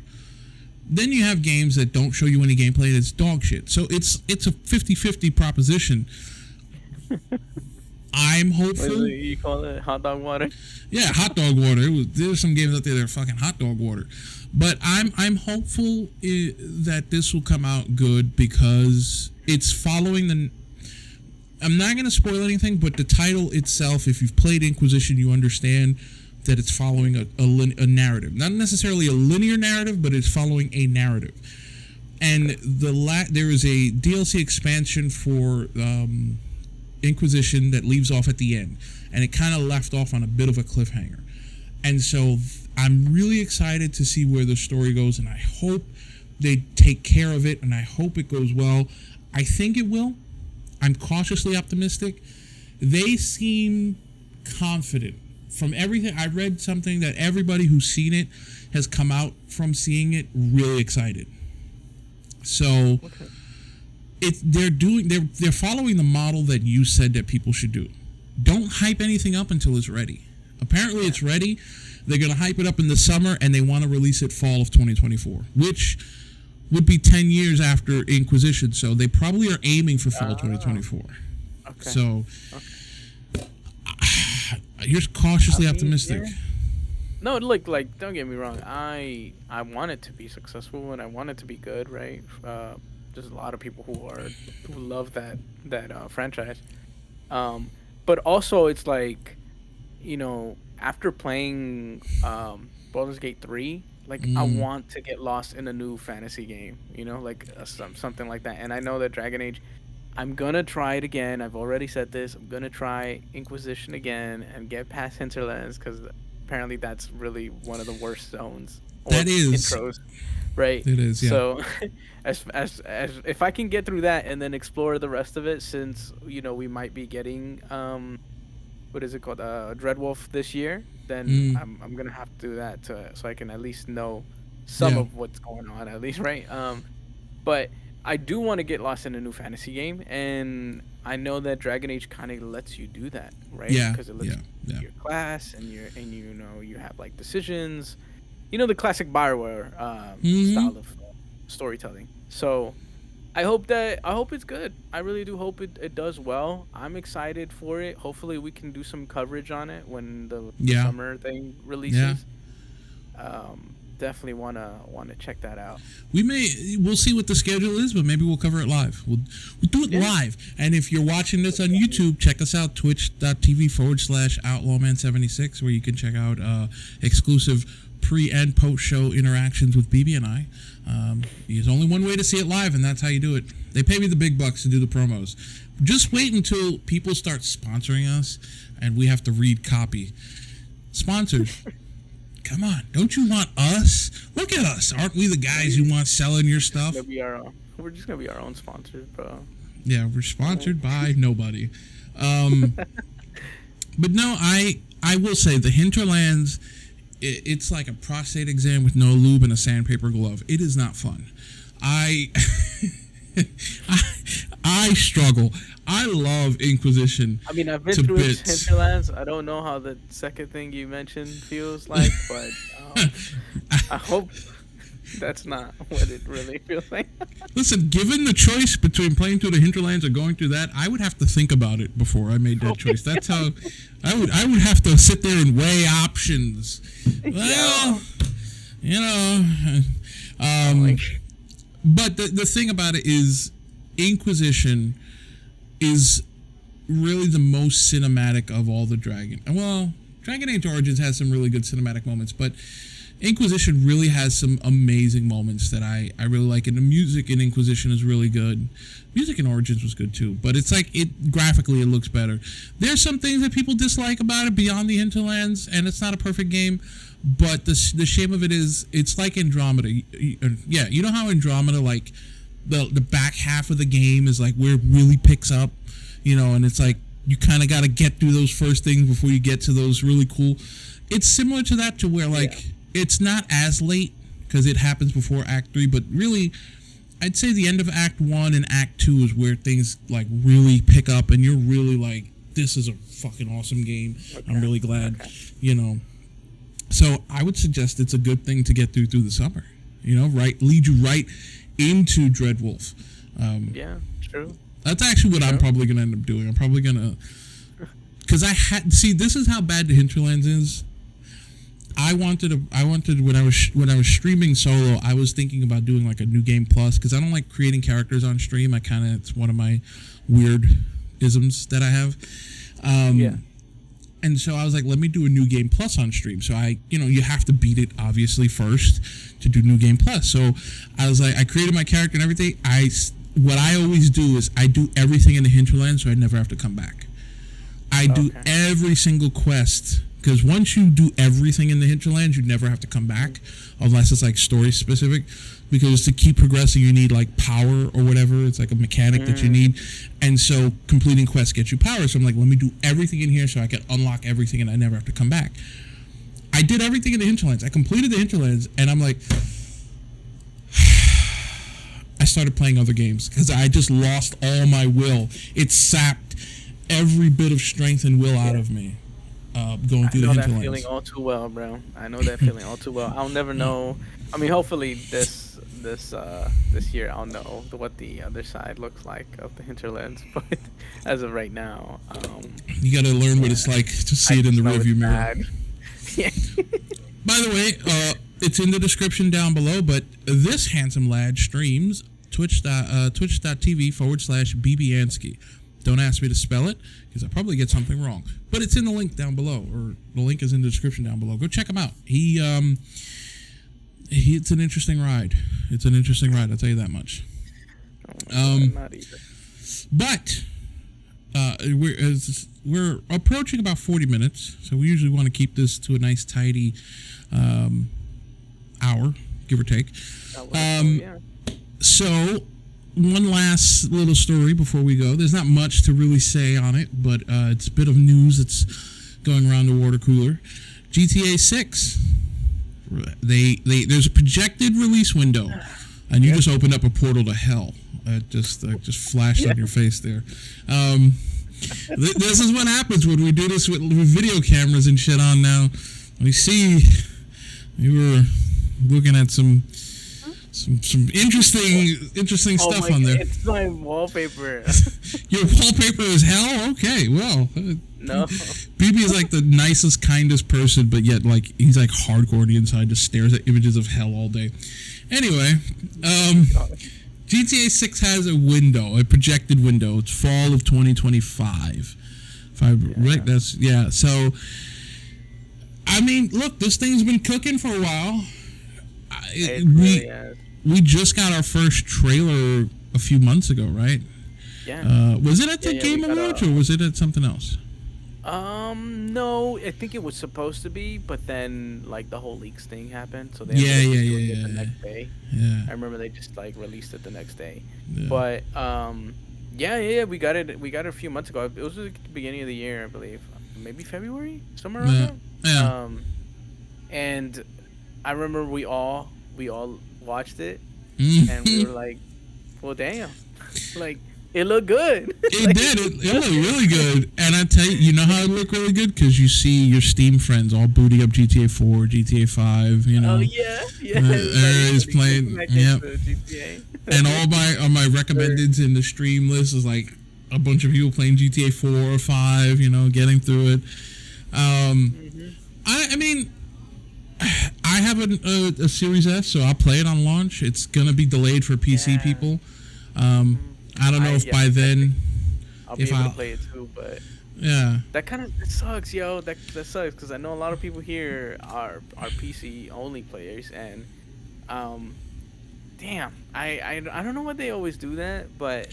Then you have games that don't show you any gameplay, and it's dog shit. So it's a 50-50 proposition. I'm hopeful. You call it hot dog water? Yeah, hot dog water. There's some games out there that are fucking hot dog water. But I'm hopeful that this will come out good, because it's following I'm not going to spoil anything, but the title itself, if you've played Inquisition, you understand that it's following a narrative. Not necessarily a linear narrative, but it's following a narrative. And there is a DLC expansion for Inquisition that leaves off at the end. And it kind of left off on a bit of a cliffhanger. And so I'm really excited to see where the story goes, and I hope they take care of it, and I hope it goes well. I think it will. I'm cautiously optimistic. They seem confident. From everything, I read something that everybody who's seen it has come out from seeing it really excited. So they're following the model that you said that people should do. Don't hype anything up until it's ready. Apparently it's ready. They're going to hype it up in the summer, and they want to release it fall of 2024, which would be 10 years after Inquisition, so they probably are aiming for fall 2024. Okay. So you're cautiously optimistic. Yeah. No, look, like, don't get me wrong. I want it to be successful, and I want it to be good, right? There's a lot of people who love that franchise. But also it's like, after playing Baldur's Gate 3, like, I want to get lost in a new fantasy game, like something like that. And I know that Dragon Age, I'm going to try it again. I've already said this. I'm going to try Inquisition again and get past Hinterlands, because apparently that's really one of the worst zones. That is. Intros, right? It is, yeah. So as if I can get through that and then explore the rest of it, since, we might be getting, what is it called, Dreadwolf this year, then I'm gonna have to do that so I can at least know some of what's going on, at least, right? But I do want to get lost in a new fantasy game, and I know that Dragon Age kind of lets you do that, right? Yeah, because it lets you do your class, and you have like decisions, the classic Bioware style of storytelling. So I hope it's good. I really do hope it does well. I'm excited for it. Hopefully we can do some coverage on it when the summer thing releases. definitely wanna check that out. We'll see what the schedule is, but maybe we'll cover it live. We'll do it live. And if you're watching this on YouTube, check us out, twitch.tv/outlawman76, where you can check out exclusive pre and post show interactions with BB and I. There's only one way to see it live, and that's how you do it. They pay me the big bucks to do the promos. Just wait until people start sponsoring us and we have to read copy. Sponsors, come on, don't you want us? Look at us. Aren't we the guys you want selling your stuff? We're just gonna be our own sponsors, bro. Yeah, we're sponsored by nobody. But no, I will say the Hinterlands, it's like a prostate exam with no lube and a sandpaper glove. It is not fun. I struggle. I love Inquisition. I mean, I've been through Hinterlands. I don't know how the second thing you mentioned feels like, but I hope that's not what it really feels like. Listen, given the choice between playing through the Hinterlands or going through that, I would have to think about it before I made that choice. That's how I would have to sit there and weigh options. Well, you know, but the thing about it is, Inquisition is really the most cinematic of all the Dragon. Well, Dragon Age Origins has some really good cinematic moments, but Inquisition really has some amazing moments that I really like, and the music in Inquisition is really good. Music in Origins was good too, but it's like graphically it looks better. There's some things that people dislike about it beyond the Hinterlands, and it's not a perfect game, but the shame of it is it's like Andromeda. Yeah, you know how Andromeda, like the back half of the game is like where it really picks up, you know, and it's like you kind of got to get through those first things before you get to those really cool. It's similar to that, to where like it's not as late because it happens before Act 3, but really I'd say the end of Act 1 and Act 2 is where things like really pick up and you're really like, this is a fucking awesome game. I'm really glad, you know. So I would suggest it's a good thing to get through the summer, you know, lead you right into Dreadwolf. Yeah, true. That's actually what I'm probably going to end up doing. I'm probably going to, because this is how bad the Hinterlands is. I wanted when I was streaming solo, I was thinking about doing like a New Game Plus, because I don't like creating characters on stream. It's one of my weird isms that I have. And so I was like, let me do a New Game Plus on stream. So you have to beat it obviously first to do New Game Plus. So I was like, I created my character and everything. What I always do is I do everything in the Hinterlands so I never have to come back. I do every single quest, because once you do everything in the Hinterlands, you never have to come back unless it's like story specific, because to keep progressing you need like power or whatever. It's like a mechanic that you need, and so completing quests gets you power. So I'm like, let me do everything in here so I can unlock everything and I never have to come back. I did everything in the Hinterlands. I completed the Hinterlands and I'm like, I started playing other games because I just lost all my will. It sapped every bit of strength and will out of me. Going through the Hinterlands. I know that feeling all too well, bro. I know that feeling all too well. I'll never know. I mean, hopefully this year I'll know what the other side looks like of the Hinterlands. But as of right now, you got to learn what it's like to see it in the rearview mirror. Yeah. By the way, it's in the description down below. But this handsome lad streams twitch.tv/BB&J. Don't ask me to spell it, because I probably get something wrong. But it's in the link down below, or the link is in the description down below. Go check him out. It's an interesting ride. It's an interesting ride, I'll tell you that much. Not either. But we're approaching about 40 minutes, so we usually want to keep this to a nice, tidy hour, give or take. So one last little story before we go. There's not much to really say on it, but it's a bit of news that's going around the water cooler. GTA 6. There's a projected release window, and you just opened up a portal to hell. It just flashed on your face there. This is what happens when we do this with video cameras and shit on now. We were looking at some interesting stuff on there. It's my wallpaper. Your wallpaper is hell? Okay, well, No. BB is like the nicest, kindest person, but yet like he's like hardcore on the inside, just stares at images of hell all day. Anyway, GTA 6 has a window, a projected window. It's fall of 2025. If I right, that's So, I mean, look, this thing's been cooking for a while. We just got our first trailer a few months ago, right? Yeah. Was it at the Game Awards or was it at something else? No, I think it was supposed to be, but then like the whole leaks thing happened, so they ended up doing it the next day. Yeah. I remember they just like released it the next day. Yeah. But we got it. We got it a few months ago. It was at the beginning of the year, I believe. Maybe February, somewhere around there. Yeah. And I remember we all watched it, Mm-hmm. and we were like, "Well, damn, like." It looked good. It did. It looked really good. And I tell you, you know how it looked really good? Because you see your Steam friends all booting up GTA 4, GTA 5, you know. Oh, yeah. Everybody's playing. Yep. And all my recommendeds in the stream list is like a bunch of people playing GTA 4 or 5, you know, getting through it. I mean, I have a Series S, so I'll play it on launch. It's going to be delayed for PC people. I don't know if by then I'll be able to play it too, but that kind of sucks, yo. That sucks because I know a lot of people here are PC only players, and damn, I don't know why they always do that, but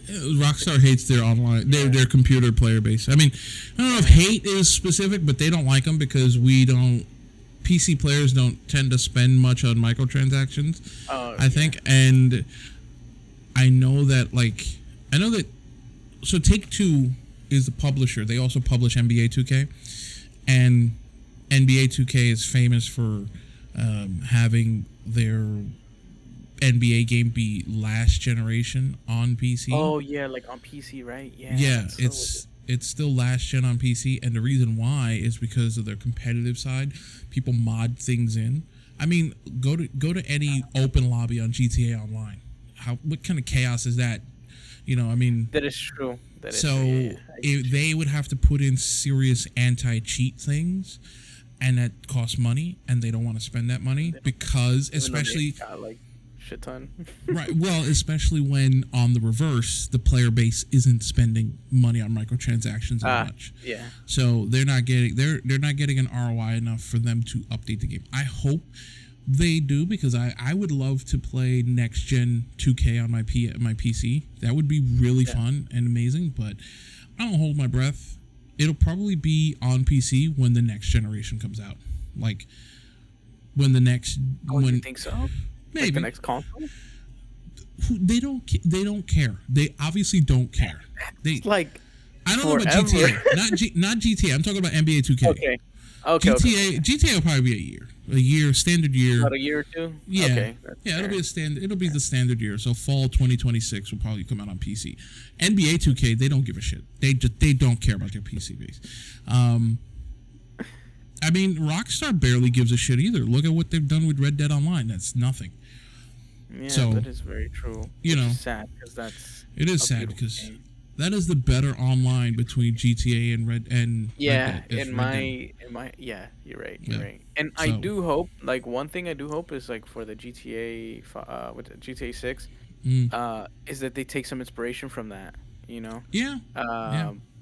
Rockstar hates their online their computer player base. I mean, I don't know if hate is specific, but they don't like them because PC players don't tend to spend much on microtransactions. I think, and I know that so Take-Two is the publisher. They also publish NBA 2K, and NBA 2K is famous for having their NBA game be last generation on PC. Oh yeah, like on PC, right? Yeah. Yeah, it's still last gen on PC, and the reason why is because of their competitive side. People mod things in. I mean, go to any open lobby on GTA Online. What kind of chaos is that? You know, I mean... That is true. They would have to put in serious anti-cheat things, and that costs money, and they don't want to spend that money because, especially... Got, like, shit ton. Right, well, especially when, on the reverse, the player base isn't spending money on microtransactions as much. Yeah. So they're not getting an ROI enough for them to update the game. I hope they do, because I would love to play next gen 2K on my PC. That would be really fun and amazing, but I don't hold my breath. It'll probably be on PC when the next generation comes out. Like when the next you think so? Maybe like the next console? They don't care. They obviously don't care. They like I don't know about GTA. Not GTA. I'm talking about NBA 2K. Okay. GTA will probably be a year, standard year. About a year or two. Yeah, okay, it'll be a standard. It'll be the standard year. So fall 2026 will probably come out on PC. NBA 2K, they don't give a shit. They don't care about their PC base. I mean, Rockstar barely gives a shit either. Look at what they've done with Red Dead Online. That's nothing. Yeah, that is very true. You know, sad because that's it is sad because that is the better online between GTA and Red Dead. Yeah, you're right. You're right. And I do hope, like, one thing I do hope is like for the GTA with the GTA 6 is that they take some inspiration from that, you know?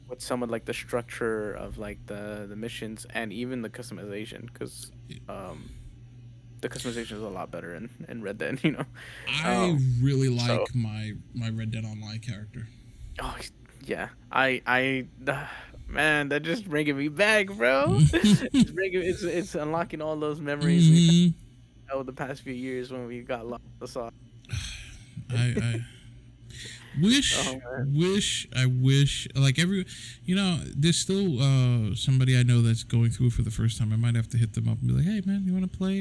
With some of like the structure of like the missions and even the customization, because the customization is a lot better in Red Dead, you know? I really like my Red Dead Online character. Oh yeah, man, that just bringing me back, bro. it's unlocking all those memories we had over the past few years when we got lost. I wish like there's still somebody I know that's going through it for the first time. I might have to hit them up and be like, hey man, you want to play?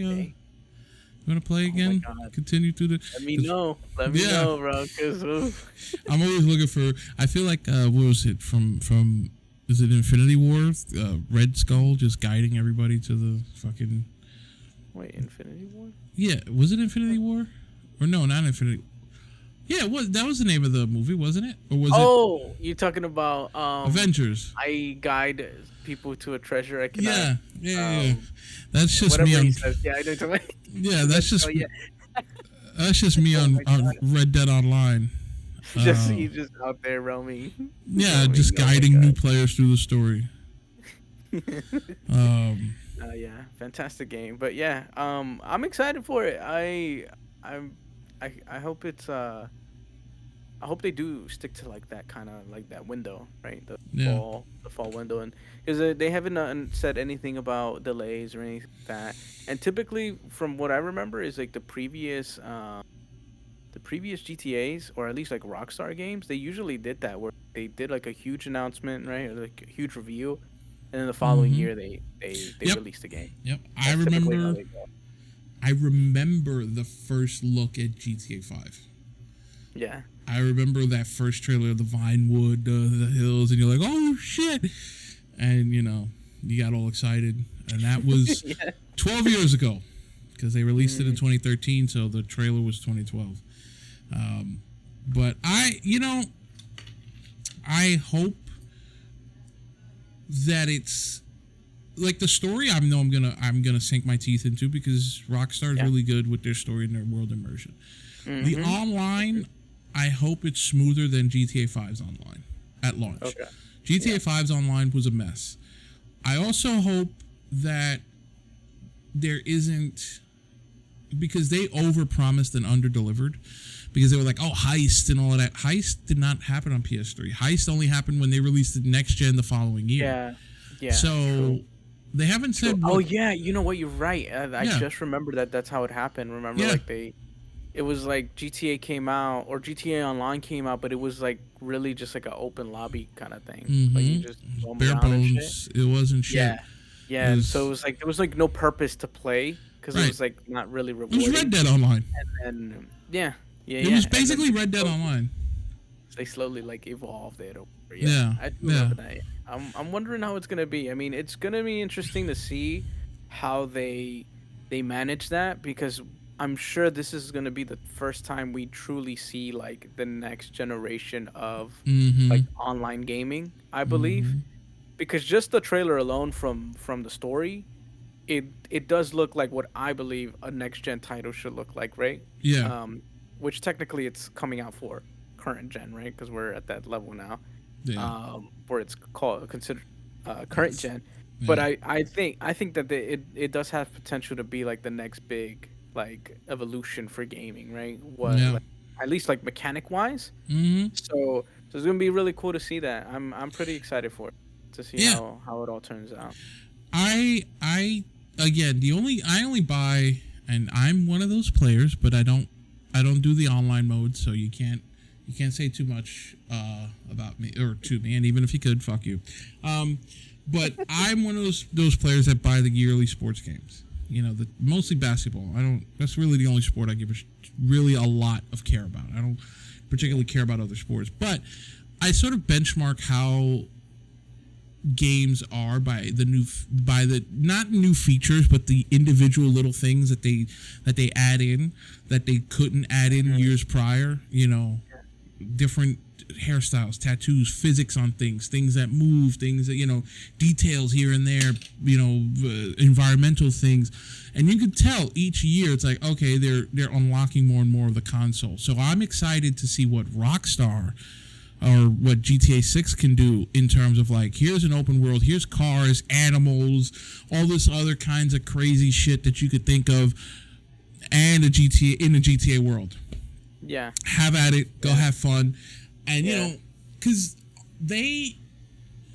You want to play again? Continue through the... Let me know. Let me know, bro. Cause, I'm always looking for... I feel like, what was it? From is it Infinity War? Red Skull just guiding everybody to the fucking... Wait, Infinity War? Yeah. Was it Infinity War? Or no, not Infinity... Yeah, that was the name of the movie, wasn't it? Or was it Oh, you're talking about Avengers? I guide people to a treasure I cannot Yeah, yeah, yeah, yeah. um That's just me whatever he on. says. Yeah, I know. Yeah, Oh yeah. that's just me Oh my on god. Red Dead Online. Just Uh, he's just out there roaming. yeah, Roaming. just Oh my guiding new god. players through the story. Um, Yeah, fantastic game. But yeah, I'm excited for it. I'm I hope it's I hope they do stick to like that kind of like that window, right? yeah, The fall window, and because they haven't said anything about delays or anything like that. And typically, from what I remember, is like the previous GTA's or at least like Rockstar games, they usually did that where they did like a huge announcement, right, or like a huge review, and then the following mm-hmm. year they Yep, released the game. yep. That's typically how they go. I remember the first look at GTA 5. Yeah. I remember that first trailer of the Vinewood, the hills, and you're like, oh shit! And you got all excited, and that was Yeah. 12 years ago because they released it in Mm, 2013, so the trailer was 2012. But I hope that it's like the story. I know I'm gonna sink my teeth into because Rockstar is yeah. really good with their story and their world immersion. The Mm-hmm. online, I hope it's smoother than GTA 5's online at launch. Okay. GTA Yeah. 5's online was a mess. I also hope that there isn't, because they overpromised and underdelivered, because they were like, oh, Heist and all of that. Heist did not happen on PS3. Heist only happened when they released the next gen the following year. Yeah. Yeah. So True. they haven't True. said Oh what. yeah. You know what? You're right. I Yeah, just remember that that's how it happened. Remember, yeah. like it was like GTA came out or GTA Online came out, but it was like really just like an open lobby kind of thing. Like you just Mm-hmm. roam Bare around and shit. bones. It wasn't shit. Yeah. It Yeah, and so it was was like there was like no purpose to play because it right. was like not really It was Red rewarding. Dead Online. And yeah, yeah, It was yeah, and then basically Red Dead Online. they slowly like evolved it over. Yeah, Yeah, I do yeah. remember that. Yeah. I'm wondering how it's gonna be. I mean, it's gonna be interesting to see how they manage that because I'm sure this is gonna be the first time we truly see like the next generation of Mm-hmm. like online gaming. I believe Mm-hmm. because just the trailer alone from the story, it does look like what I believe a next gen title should look like, right? Yeah. Um, which technically it's coming out for current gen, right? Because we're at that level now, Yeah. where it's called considered current gen. But Yeah. I think that it does have potential to be like the next big like evolution for gaming, right? What Yeah. like at least like mechanic wise. Mm-hmm. So it's gonna be really cool to see that. I'm pretty excited for it to see Yeah. how it all turns out. I again I only buy, and I'm one of those players, but I don't do the online mode, so you can't say too much about me or to me, and even if you could, fuck you. But I'm one of those players that buy the yearly sports games. Mostly basketball. I don't. That's really the only sport I give really a lot of care about. I don't particularly care about other sports, but I sort of benchmark how games are by the not new features, but the individual little things that they add in that they couldn't add in Mhm. years prior. Different hairstyles, tattoos, physics on things that move, things that details here and there, environmental things, and you could tell each year it's like, okay, they're unlocking more and more of the console. So I'm excited to see what Rockstar or what GTA 6 can do in terms of like, here's an open world, here's cars, animals, all this other kinds of crazy shit that you could think of, and a GTA world. Yeah. Have at it, go Yeah. have fun, and Yeah. because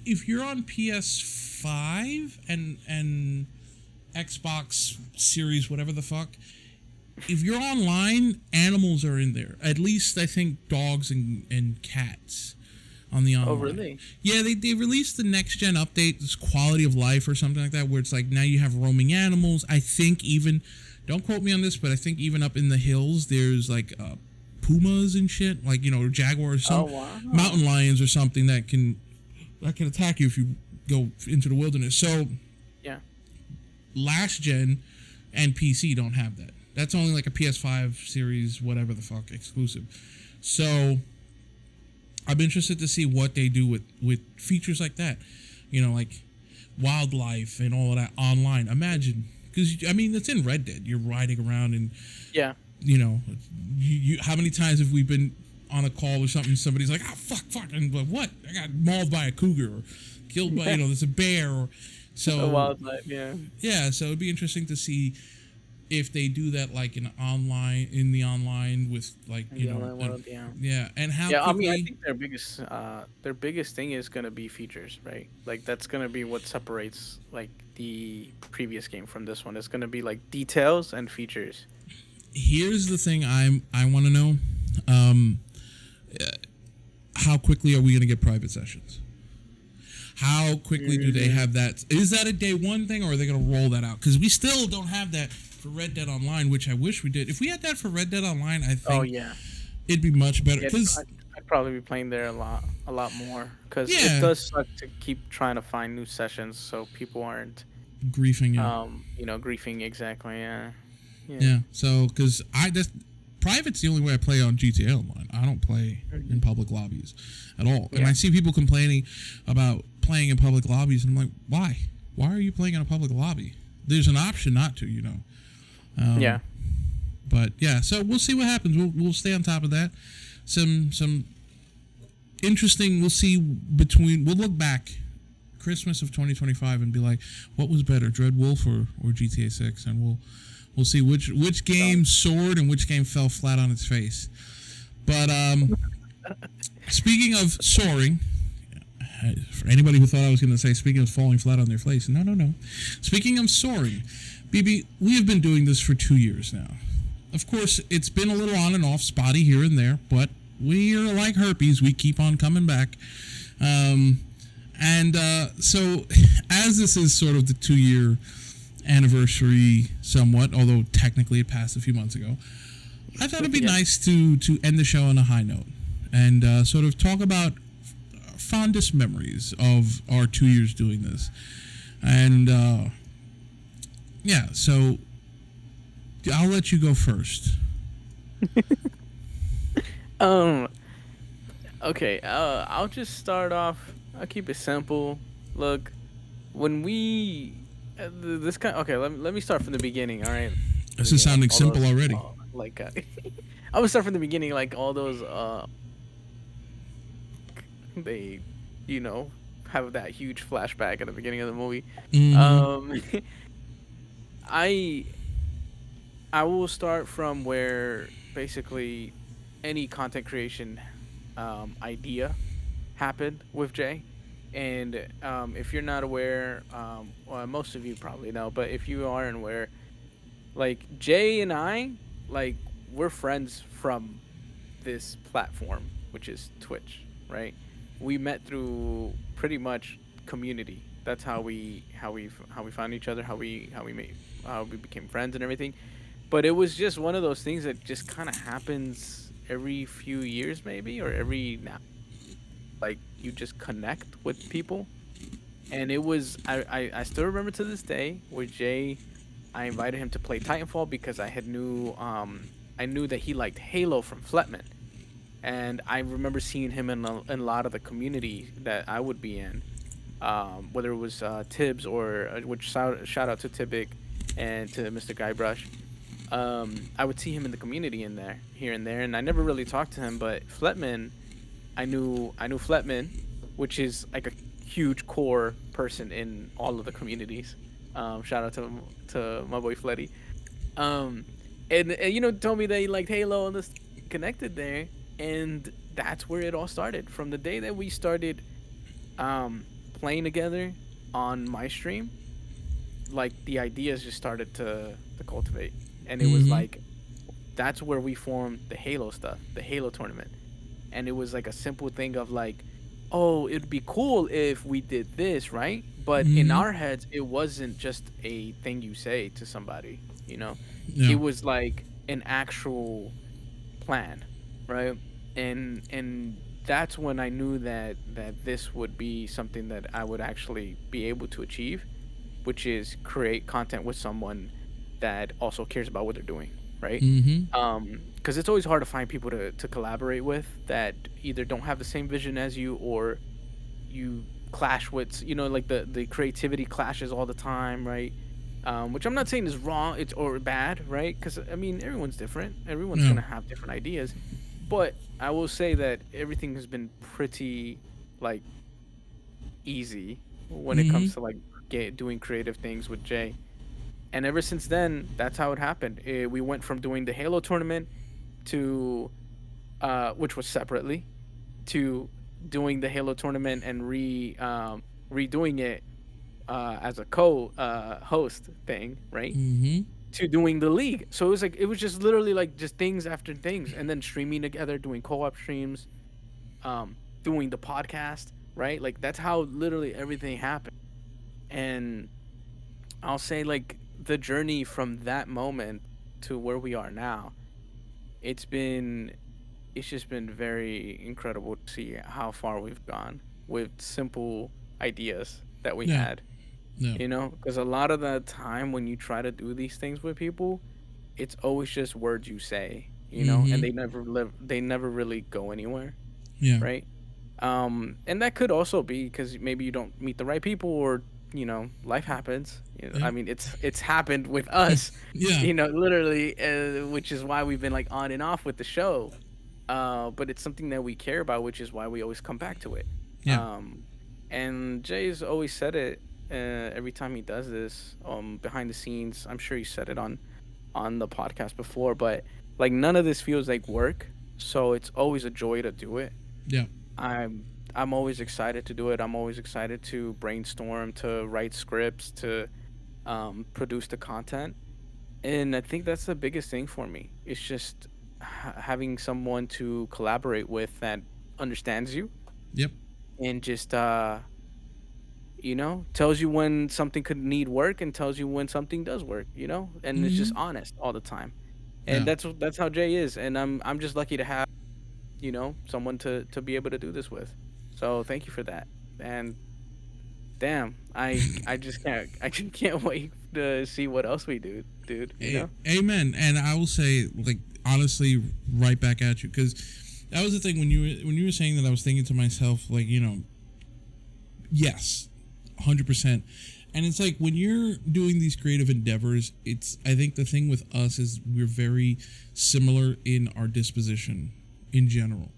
if you're on PS5 and Xbox Series, whatever the fuck, if you're online, animals are in there. At least I think dogs and cats on the online. Oh, really? Yeah, they released the next gen update, this quality of life or something like that, where it's like now you have roaming animals. I think even, don't quote me on this, but I think even up in the hills there's like pumas and shit, like jaguars, Oh, some wow. mountain lions or something that can attack you if you go into the wilderness. So Yeah. last gen and PC don't have that. That's only like a PS5 series, whatever the fuck, exclusive. So I'm interested to see what they do with features like that. Like wildlife and all of that online. Imagine, because I mean, it's in Red Dead. You're riding around and Yeah. how many times have we been on a call or something? Somebody's like, "Oh fuck," and like, what? I got mauled by a cougar or killed by there's a bear. Or so A wildlife. Yeah. yeah. So it'd be interesting to see if they do that like in the online with like The online world. Yeah. yeah, and how Yeah, I mean, I quickly. think their biggest thing is gonna be features, right? Like that's gonna be what separates like the previous game from this one. It's gonna be like details and features. Here's the thing I want to know. Um, how quickly are we going to get private sessions? How quickly do they have that? Is that a day one thing, or are they going to roll that out? Because we still don't have that for Red Dead Online, which I wish we did. If we had that for Red Dead Online, I Oh think yeah, it'd be much better. yeah. Because I'd probably be playing there a lot more because yeah, it does suck to keep trying to find new sessions so people aren't, griefing, yeah, griefing exactly. Yeah, yeah. yeah. So because that's private's the only way I play on GTA Online. I don't play in public lobbies at all, and Yeah. I see people complaining about playing in public lobbies, and I'm like, why? Why are you playing in a public lobby? There's an option not to, Yeah. But yeah, so we'll see what happens. We'll stay on top of that. Some interesting. We'll see we'll look back Christmas of 2025 and be like, what was better, Dread Wolf or GTA 6, and we'll see which game soared and which game fell flat on its face. But speaking of soaring, for anybody who thought I was going to say speaking of falling flat on their face, no. Speaking of soaring, BB, we have been doing this for 2 years now. Of course, it's been a little on and off, spotty here and there, but we are like herpes. We keep on coming back. So as this is sort of the 2-year anniversary somewhat, although technically it passed a few months ago, I thought it'd be nice to end the show on a high note and sort of talk about fondest memories of our 2 years doing this. And yeah, so I'll let you go first. Okay, I'll just start off. I'll keep it simple. Look, when we this kind. Okay, let me start from the beginning. All right. This is sounding All simple those, already. like, I'm gonna start from the beginning. Like all those, they, have that huge flashback at the beginning of the movie. Mhm. I I will start from where basically any content creation idea happened with Jay. And if you're not aware, well, most of you probably know, but if you aren't aware, like Jay and I, like we're friends from this platform, which is Twitch, right? We met through pretty much community. That's how we found each other, how we became friends and everything. But it was just one of those things that just kind of happens every few years, maybe, or every now. Like you just connect with people, and it was I still remember to this day where Jay, I invited him to play Titanfall because I knew that he liked Halo from Fletman, and I remember seeing him in a lot of the community that I would be in, whether it was Tibbs or which shout out to Tibic and to Mr. Guybrush. I would see him in the community in there here and there, and I never really talked to him. But Fletman, I knew Fletman, which is like a huge core person in all of the communities. Shout out to my boy Fletty. And told me that he liked Halo and this connected there, and that's where it all started. From the day that we started playing together on my stream, like the ideas just started to cultivate, and it was like that's where we formed the Halo stuff, the Halo tournament. And it was like a simple thing of like, oh, it'd be cool if we did this, right? But in our heads, it wasn't just a thing you say to somebody, Yeah. it was like an actual plan, right? And that's when I knew that this would be something that I would actually be able to achieve, which is create content with someone that also cares about what they're doing, right? Mm-hmm. Because it's always hard to find people to collaborate with that either don't have the same vision as you, or you clash with, like the creativity clashes all the time, right? Which I'm not saying is wrong, it's or bad, right? Because I mean, everyone's different, everyone's Yeah. gonna have different ideas, but I will say that everything has been pretty like easy when it Mm-hmm. comes to like doing creative things with Jay. And ever since then, that's how it happened. We went from doing the Halo tournament to, which was separately, to doing the Halo tournament and redoing it as a co host thing, right? Mm-hmm. To doing the league. So it was like it was just literally like just things after things, and then streaming together, doing co-op streams, doing the podcast, right? Like that's how literally everything happened. And I'll say like the journey from that moment to where we are now, it's been it's just been very incredible to see how far we've gone with simple ideas that we Yeah. had, Yeah. because a lot of the time when you try to do these things with people, it's always just words you say, and Mm-hmm. they never really go anywhere, Yeah. right? And that could also be because maybe you don't meet the right people, or life happens. Yeah. I mean, it's happened with us, Yeah. literally, which is why we've been like on and off with the show. But it's something that we care about, which is why we always come back to it. Yeah. Um, and Jay's always said it every time he does this. Behind the scenes, I'm sure he said it on the podcast before, but like none of this feels like work, so it's always a joy to do it. Yeah. I'm always excited to do it. I'm always excited to brainstorm, to write scripts, to produce the content. And I think that's the biggest thing for me. It's just having someone to collaborate with that understands you, Yep. and just tells you when something could need work and tells you when something does work, and it's just Mm-hmm. honest all the time. And Yeah. that's how Jay is, and I'm just lucky to have, someone to be able to do this with. So thank you for that. And damn, I just can't wait to see what else we do, dude, Amen. And I will say, like, honestly, right back at you, because that was the thing when you were saying that. I was thinking to myself, like, yes, 100%. And it's like when you're doing these creative endeavors, I think the thing with us is we're very similar in our disposition in general.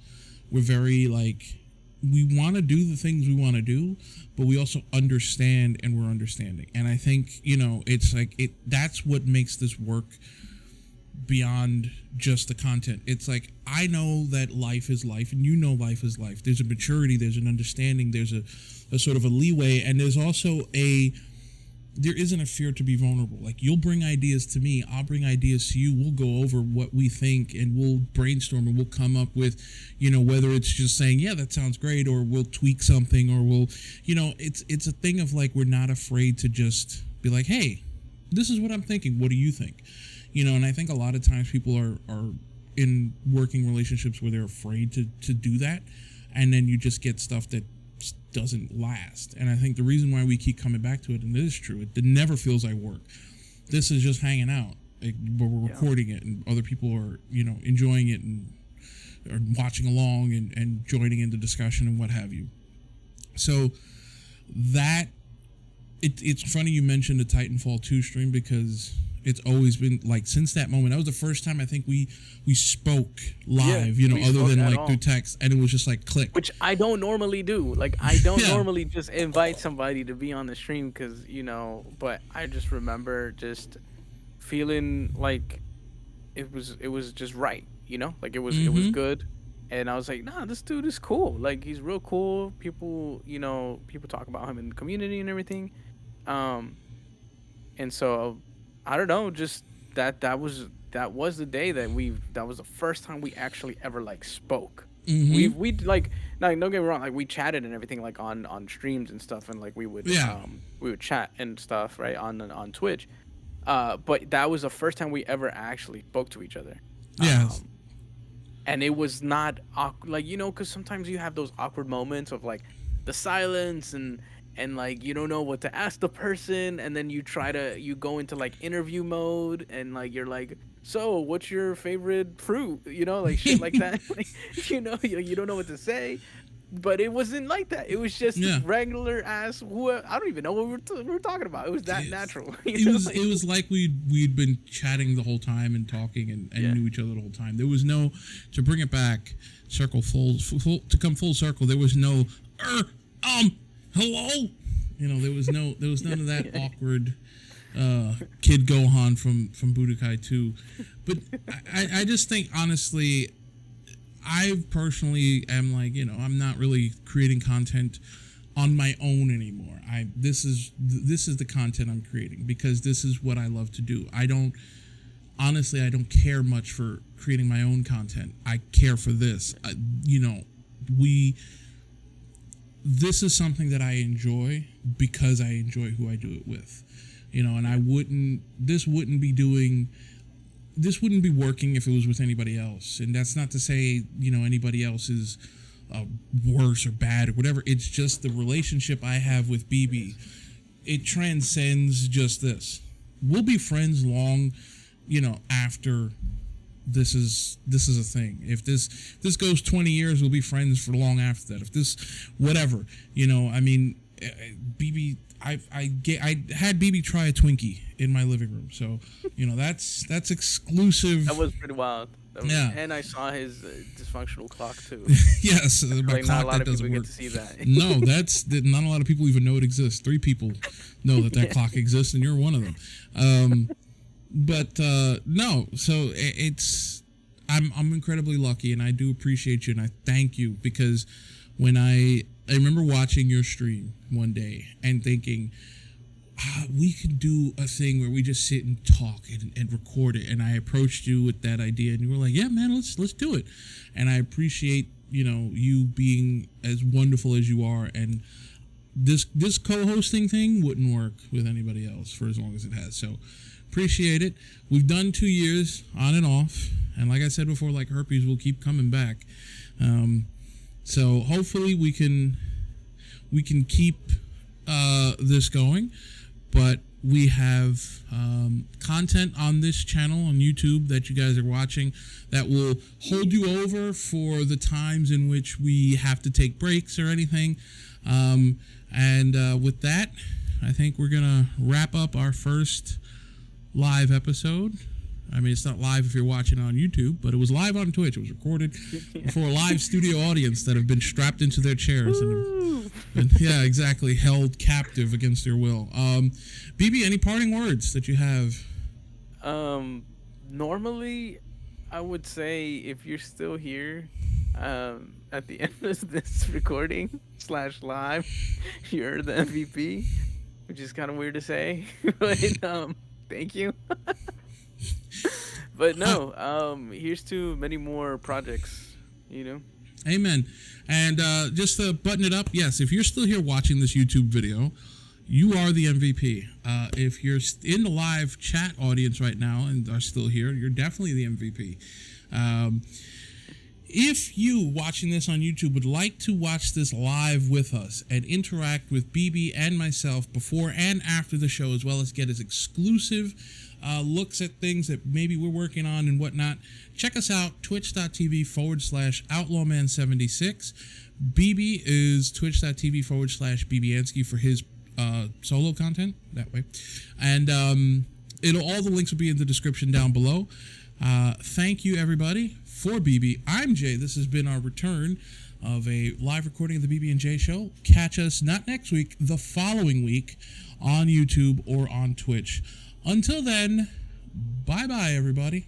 We're very like, we want to do the things we want to do, but we also understand, and we're understanding. And I think, it's like that's what makes this work beyond just the content. It's like, I know that life is life, and life is life. There's a maturity, there's an understanding, there's a sort of a leeway, and there's also there isn't a fear to be vulnerable. Like, you'll bring ideas to me, I'll bring ideas to you, we'll go over what we think, and we'll brainstorm, and we'll come up with, whether it's just saying, yeah, that sounds great, or we'll tweak something, or we'll, it's a thing of like, we're not afraid to just be like, hey, this is what I'm thinking, what do you think? And I think a lot of times people are in working relationships where they're afraid to do that, and then you just get stuff that doesn't last. And I think the reason why we keep coming back to it, and it is true, it never feels like work. This is just hanging out, like, where we're recording it, and other people are enjoying it and are watching along and joining in the discussion and what have you. So that it's funny you mentioned the Titanfall 2 stream, because it's always been like, since that moment, that was the first time I think we spoke live, we other spoke than at like all. through text, and it was just like click. Which I don't normally do. Like, I don't Yeah. normally just invite somebody to be on the stream because, but I just remember just feeling like it was just right, like it was Mm-hmm. good. And I was like, nah, this dude is cool. Like, he's real cool. People talk about him in the community and everything. Um, and so I don't know, just that was the day that was the first time we actually ever like spoke. Mm-hmm. We like, no, don't get me wrong, like we chatted and everything, like on streams and stuff, and like Yeah. we would chat and stuff, right, on Twitch. But that was the first time we ever actually spoke to each other. Yes. Um, and it was not awkward, like, because sometimes you have those awkward moments of like the silence, and like you don't know what to ask the person, and then you go into like interview mode, and like you're like, so what's your favorite fruit, like shit like that. Like, you don't know what to say. But it wasn't like that. It was just Yeah. regular ass. I don't even know what we were talking about. It was that natural. It was like we'd been chatting the whole time and talking and knew each other the whole time. There was no, to bring it back, to come full circle. There was no hello. There was none of that awkward Kid Gohan from Budokai 2. But I just think honestly, I personally am like, I'm not really creating content on my own anymore. This is the content I'm creating because this is what I love to do. I don't care much for creating my own content. I care for this. This is something that I enjoy because I enjoy who I do it with. And this wouldn't be working if it was with anybody else. And that's not to say, anybody else is worse or bad or whatever. It's just the relationship I have with BB. It transcends just this. We'll be friends long, after this is a thing. If this goes 20 years, we'll be friends for long after that. If this, whatever, BB, I had BB try a Twinkie in my living room, so that's exclusive. That was pretty wild. Yeah, and I saw his dysfunctional clock too. Yes, my clock that doesn't work. Get to see that. No, not a lot of people even know it exists. 3 people know that clock exists, and you're one of them. But no, so I'm incredibly lucky, and I do appreciate you, and I thank you because when I remember watching your stream one day and thinking, we could do a thing where we just sit and talk and record it. And I approached you with that idea, and you were like, yeah, man, let's do it. And I appreciate, you being as wonderful as you are. And this co-hosting thing wouldn't work with anybody else for as long as it has. So appreciate it. We've done 2 years on and off. And like I said before, like herpes, we'll keep coming back. So hopefully we can keep this going, but we have content on this channel on YouTube that you guys are watching that will hold you over for the times in which we have to take breaks or anything. And with that, I think we're gonna wrap up our first live episode. I mean, it's not live if you're watching on YouTube, but it was live on Twitch. It was recorded for a live studio audience that have been strapped into their chairs and yeah, exactly, held captive against their will. BB, any parting words that you have? Normally, I would say if you're still here at the end of this recording / live, you're the MVP, which is kind of weird to say, but thank you. But no, here's to many more projects, Amen. And just to button it up, yes, if you're still here watching this YouTube video, you are the MVP. If you're in the live chat audience right now and are still here, you're definitely the MVP. If you watching this on YouTube would like to watch this live with us and interact with BB and myself before and after the show, as well as get his exclusive looks at things that maybe we're working on and whatnot, check us out, twitch.tv/outlawman76. BB is twitch.tv/BBansky for his solo content that way. And all the links will be in the description down below. Thank you, everybody. For BB, I'm Jay. This has been our return of a live recording of the BB&J show. Catch us not next week, the following week on YouTube or on Twitch. Until then, bye-bye, everybody.